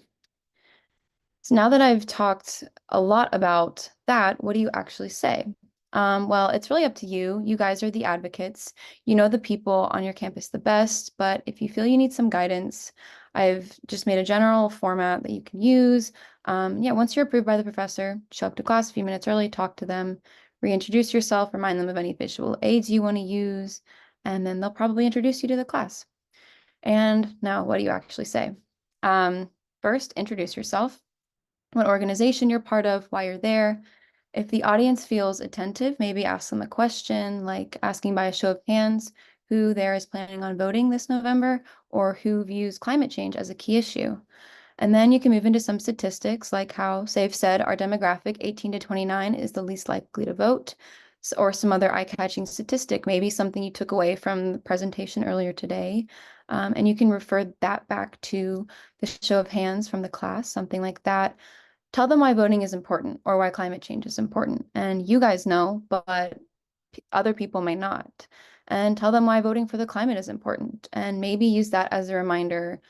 So now that I've talked a lot about that, what do you actually say? Well, it's really up to you. You guys are the advocates. You know the people on your campus the best, but if you feel you need some guidance, I've just made a general format that you can use. Yeah, once you're approved by the professor, show up to class a few minutes early, talk to them, reintroduce yourself, remind them of any visual aids you want to use, and then they'll probably introduce you to the class. And now, what do you actually say? First, introduce yourself, what organization you're part of, why you're there. If the audience feels attentive, maybe ask them a question, like asking by a show of hands who there is planning on voting this November or who views climate change as a key issue. And then you can move into some statistics, like how Saif said our demographic 18 to 29 is the least likely to vote, or some other eye-catching statistic, maybe something you took away from the presentation earlier today. And you can refer that back to the show of hands from the class, something like that. Tell them why voting is important or why climate change is important. And you guys know, but other people may not. And tell them why voting for the climate is important. And maybe use that as a reminder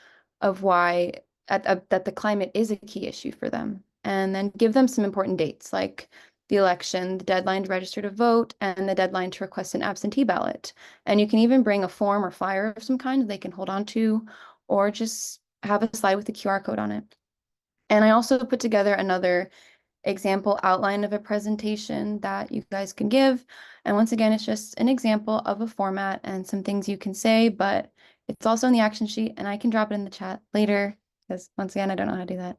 of why that the climate is a key issue for them. And then give them some important dates like the election, the deadline to register to vote, and the deadline to request an absentee ballot. And you can even bring a form or flyer of some kind that they can hold on to, or just have a slide with the QR code on it. And I also put together another example outline of a presentation that you guys can give. And once again, it's just an example of a format and some things you can say, but it's also in the action sheet, and I can drop it in the chat later because once again, I don't know how to do that.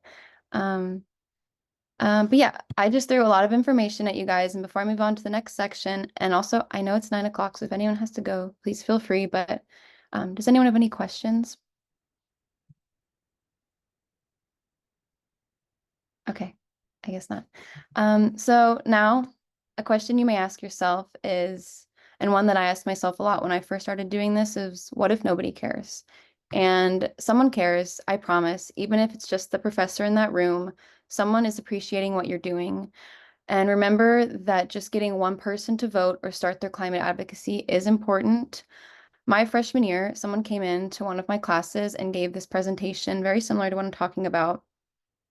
But yeah, I just threw a lot of information at you guys. And before I move on to the next section, and also I know it's 9 o'clock, so if anyone has to go, please feel free. But does anyone have any questions? Okay, I guess not. So now a question you may ask yourself is, and one that I asked myself a lot when I first started doing this, is what if nobody cares? And someone cares, I promise, even if it's just the professor in that room, someone is appreciating what you're doing. And remember that just getting one person to vote or start their climate advocacy is important. My freshman year, someone came in to one of my classes and gave this presentation very similar to what I'm talking about.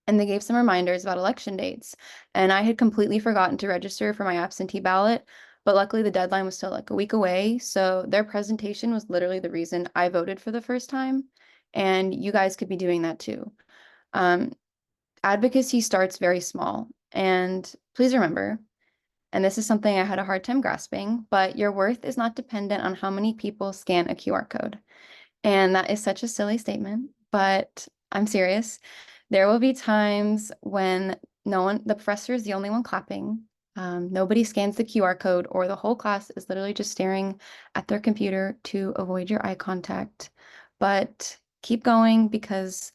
And they gave some reminders about election dates. And I had completely forgotten to register for my absentee ballot, but luckily the deadline was still like a week away. So their presentation was literally the reason I voted for the first time. And you guys could be doing that too. Advocacy starts very small. And please remember, and this is something I had a hard time grasping, but your worth is not dependent on how many people scan a QR code. And that is such a silly statement, but I'm serious. There will be times when the professor is the only one clapping. Nobody scans the QR code, or the whole class is literally just staring at their computer to avoid your eye contact. But keep going, because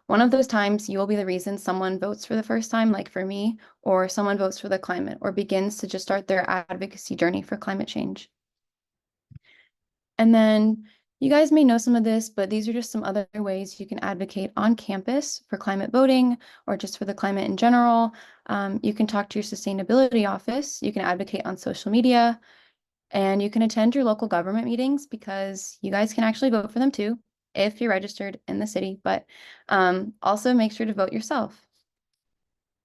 one of those times you will be the reason someone votes for the first time, like for me, or someone votes for the climate, or begins to just start their advocacy journey for climate change. And then you guys may know some of this, but these are just some other ways you can advocate on campus for climate voting or just for the climate in general. You can talk to your sustainability office. You can advocate on social media, and you can attend your local government meetings, because you guys can actually vote for them too if you're registered in the city, but also make sure to vote yourself.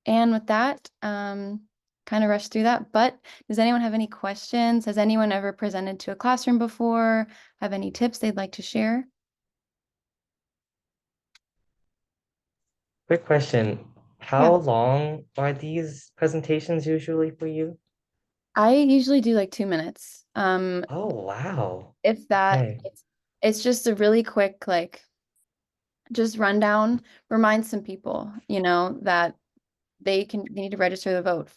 And with that, kind of rushed through that, but does anyone have any questions? Has anyone ever presented to a classroom before? Have any tips they'd like to share? Quick question. How long are these presentations usually for you? I usually do like 2 minutes. Oh, wow. If that, Okay. it's just a really quick, like, just rundown, remind some people, that they need to register the vote.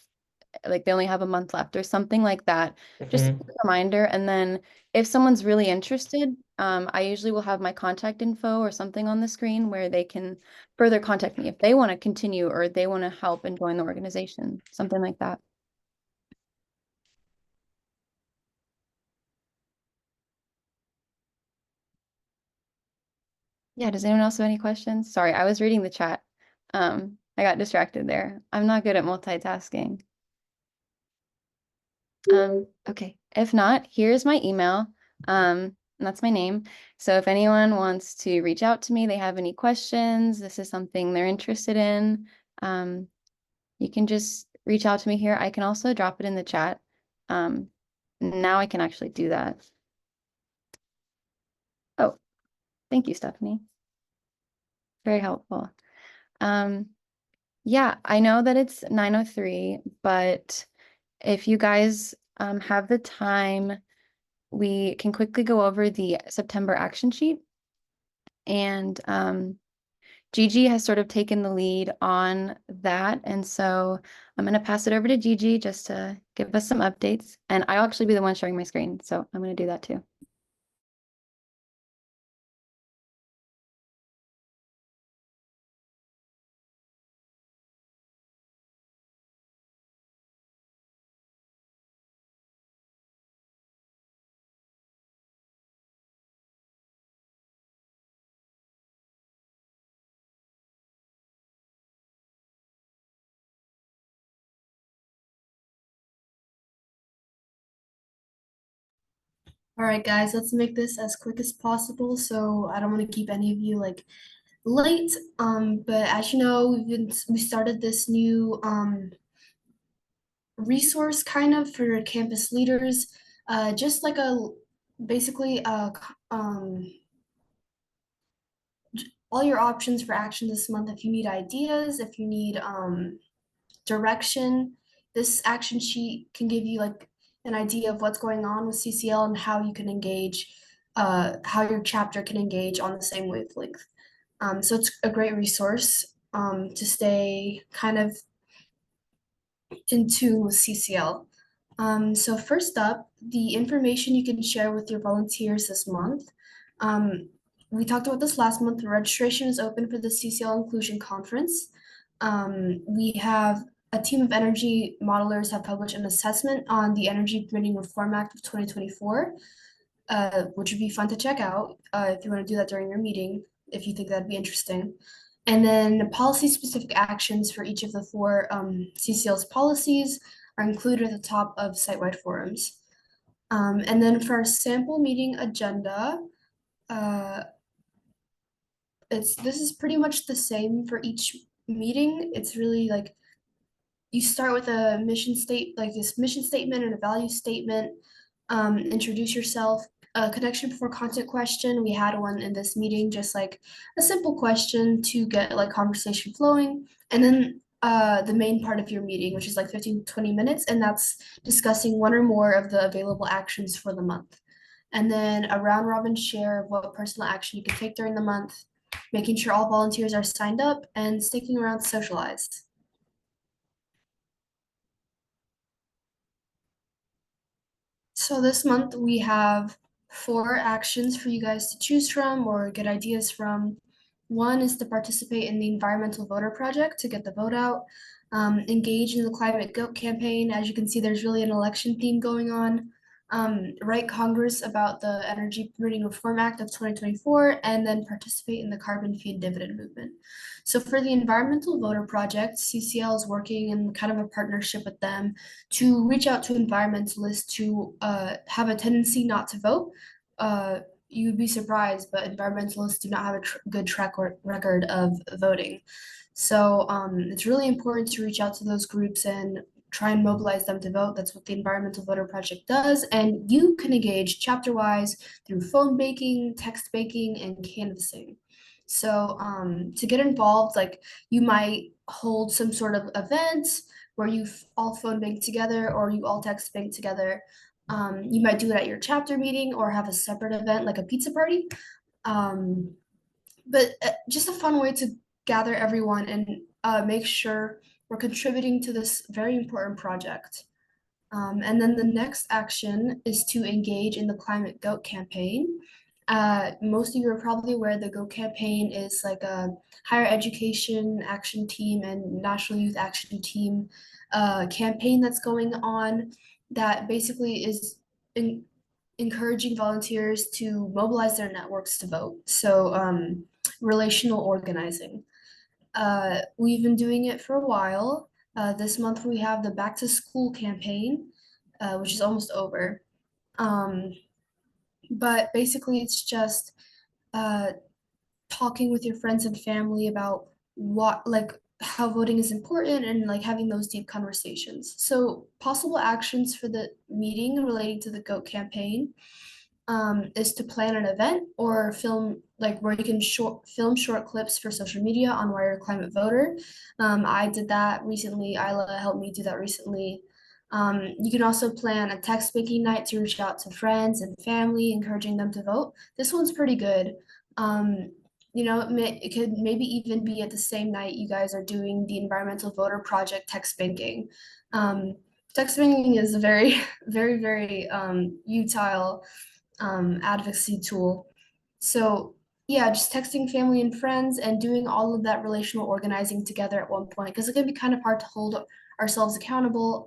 Like they only have a month left or something like that. Just a quick reminder. And then if someone's really interested, I usually will have my contact info or something on the screen where they can further contact me if they want to continue or they want to help and join the organization, something like that. Yeah, does anyone else have any questions? Sorry, I was reading the chat. I got distracted there. I'm not good at multitasking. Okay, if not, here's my email. And that's my name. So if anyone wants to reach out to me, they have any questions, this is something they're interested in, you can just reach out to me here. I can also drop it in the chat. Now I can actually do that. Oh, thank you, Stephanie. Very helpful. Yeah, I know that it's 9:03, but if you guys have the time, we can quickly go over the September action sheet. And Gigi has sort of taken the lead on that. And so I'm going to pass it over to Gigi just to give us some updates. And I'll actually be the one sharing my screen. So I'm going to do that too. All right, guys, let's make this as quick as possible. So I don't want to keep any of you like late. But as you know, we started this new resource kind of for campus leaders, just like basically all your options for action this month. If you need ideas, if you need direction. This action sheet can give you like an idea of what's going on with CCL and how you can engage, how your chapter can engage on the same wavelength. So it's a great resource to stay kind of into CCL. So first up, the information you can share with your volunteers this month. We talked about this last month. Registration is open for the CCL Inclusion Conference. We have a team of energy modelers have published an assessment on the Energy Permitting Reform Act of 2024, which would be fun to check out if you want to do that during your meeting, if you think that'd be interesting. And then policy-specific actions for each of the four CCL's policies are included at the top of site-wide forums. And then for our sample meeting agenda, this is pretty much the same for each meeting. It's really like you start with a mission statement and a value statement, introduce yourself, a connection before content question. We had one in this meeting, just like a simple question to get like conversation flowing. And then the main part of your meeting, which is like 15 to 20 minutes, and that's discussing one or more of the available actions for the month. And then a round robin share of what personal action you can take during the month, making sure all volunteers are signed up and sticking around to socialize. So this month we have 4 actions for you guys to choose from or get ideas from. One is to participate in the Environmental Voter Project to get the vote out. Engage in the Climate Goat campaign. As you can see, there's really an election theme going on. Write Congress about the Energy Permitting Reform Act of 2024, and then participate in the carbon fee and dividend movement. So for the Environmental Voter Project, CCL is working in kind of a partnership with them to reach out to environmentalists who have a tendency not to vote. You'd be surprised, but environmentalists do not have a good track record of voting. So it's really important to reach out to those groups and try and mobilize them to vote. That's what the Environmental Voter Project does. And you can engage chapter-wise through phone banking, text banking, and canvassing. So to get involved, like you might hold some sort of event where you all phone bank together or you all text bank together. You might do it at your chapter meeting or have a separate event like a pizza party. But just a fun way to gather everyone and make sure we're contributing to this very important project. And then the next action is to engage in the Climate Goat campaign. Most of you are probably aware the GO campaign is like a higher education action team and national youth action team campaign that's going on that basically is encouraging volunteers to mobilize their networks to vote. So relational organizing. We've been doing it for a while. This month we have the Back to School campaign, which is almost over. But basically it's just talking with your friends and family about how voting is important and like having those deep conversations. So possible actions for the meeting relating to the GOAT campaign is to plan an event or film where you can film short clips for social media on Why You're a Climate Voter. I did that recently. Aila helped me do that recently. You can also plan a text banking night to reach out to friends and family, encouraging them to vote. This one's pretty good. It could maybe even be at the same night you guys are doing the Environmental Voter Project text banking. Text banking is a very, very, very utile advocacy tool. So yeah, just texting family and friends and doing all of that relational organizing together at one point, because it can be kind of hard to hold ourselves accountable.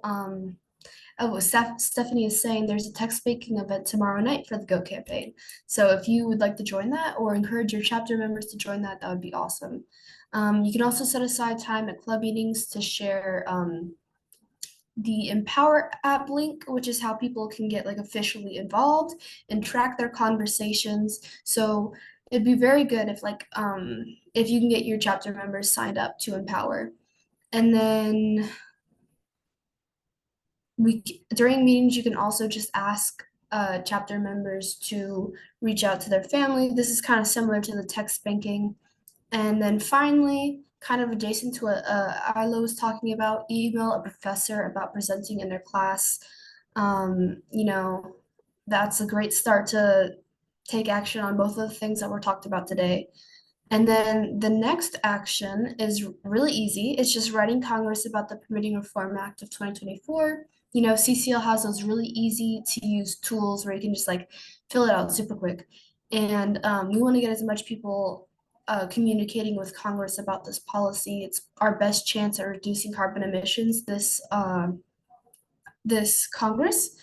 Stephanie is saying there's a text banking event tomorrow night for the GO campaign. So if you would like to join that or encourage your chapter members to join that, that would be awesome. You can also set aside time at club meetings to share the Empower app link, which is how people can get officially involved and track their conversations. So it'd be very good if you can get your chapter members signed up to Empower. And then during meetings, you can also just ask chapter members to reach out to their family. This is kind of similar to the text banking. And then finally, kind of adjacent to what Aila was talking about, email a professor about presenting in their class. You know, that's a great start to take action on both of the things that were talked about today. And then the next action is really easy. It's just writing Congress about the Permitting Reform Act of 2024. You know, CCL has those really easy to use tools where you can just like fill it out super quick. And we want to get as much people communicating with Congress about this policy. It's our best chance at reducing carbon emissions this Congress.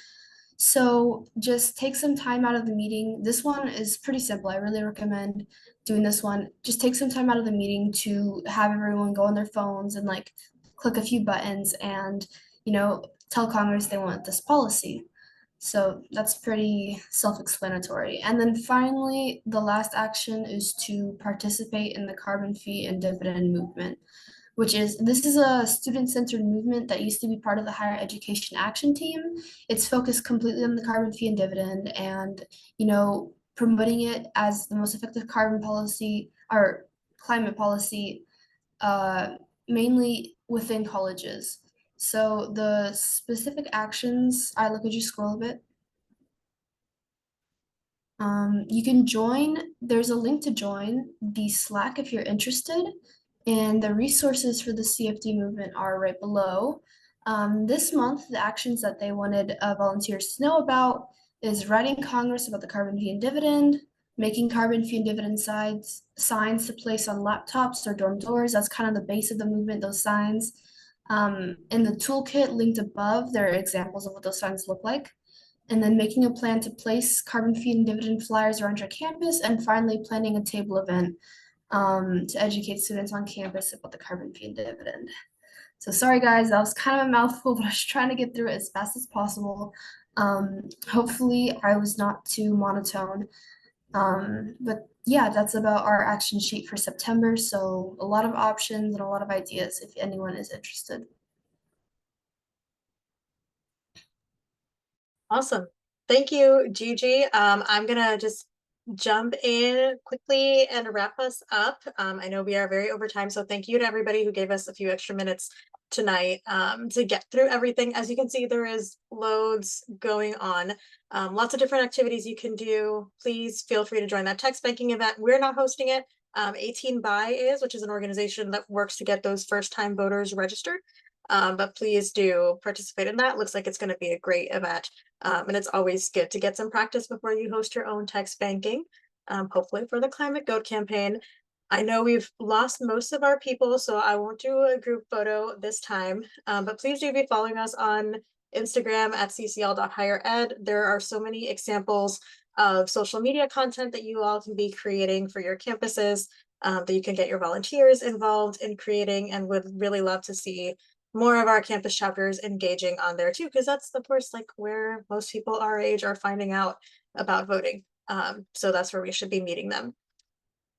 So just take some time out of the meeting. This one is pretty simple. I really recommend doing this one. Just take some time out of the meeting to have everyone go on their phones and like click a few buttons and, you know, tell Congress they want this policy. So that's pretty self-explanatory. And then finally, the last action is to participate in the carbon fee and dividend movement, this is a student-centered movement that used to be part of the Higher Education Action Team. It's focused completely on the carbon fee and dividend and, you know, promoting it as the most effective carbon policy or climate policy, mainly within colleges. So the specific actions, Isla, could you scroll a bit? You can join, there's a link to join the Slack if you're interested, and the resources for the CFD movement are right below. This month, the actions that they wanted volunteers to know about is writing Congress about the carbon fee and dividend, making carbon fee and dividend signs to place on laptops or dorm doors. That's kind of the base of the movement, those signs. In the toolkit linked above, there are examples of what those signs look like. And then making a plan to place carbon fee and dividend flyers around your campus, and finally planning a table event to educate students on campus about the carbon fee and dividend. So sorry guys, that was kind of a mouthful, but I was trying to get through it as fast as possible. Hopefully I was not too monotone. But yeah, that's about our action sheet for September. So a lot of options and a lot of ideas if anyone is interested. Awesome. Thank you, Gigi. I'm gonna just jump in quickly and wrap us up. I know we are very over time, so thank you to everybody who gave us a few extra minutes tonight to get through everything. As you can see, there is loads going on. Lots of different activities you can do. Please feel free to join that text banking event. We're not hosting it. 18 by is, which is an organization that works to get those first-time voters registered. But please do participate in that. Looks like it's going to be a great event. And it's always good to get some practice before you host your own text banking, hopefully for the Climate Goat campaign. I know we've lost most of our people, so I won't do a group photo this time, but please do be following us on Instagram at ccl.highered. There are so many examples of social media content that you all can be creating for your campuses, that you can get your volunteers involved in creating, and would really love to see more of our campus chapters engaging on there too, because that's of course like where most people our age are finding out about voting. So that's where we should be meeting them.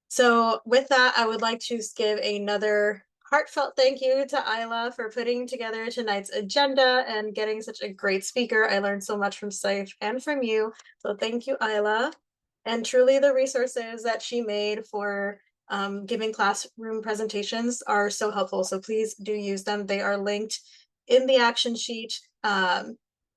So with that, I would like to give another heartfelt thank you to Aila for putting together tonight's agenda and getting such a great speaker. I learned so much from Saif and from you. So thank you, Aila. And truly the resources that she made for giving classroom presentations are so helpful. So please do use them. They are linked in the action sheet,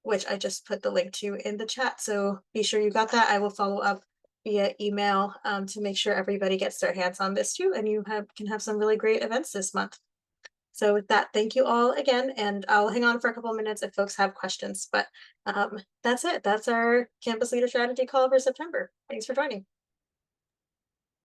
which I just put the link to in the chat. So be sure you got that. I will follow up via email to make sure everybody gets their hands on this too, and you can have some really great events this month. So with that, thank you all again, and I'll hang on for a couple of minutes if folks have questions, but that's it. That's our Campus Leader Strategy call for September. Thanks for joining.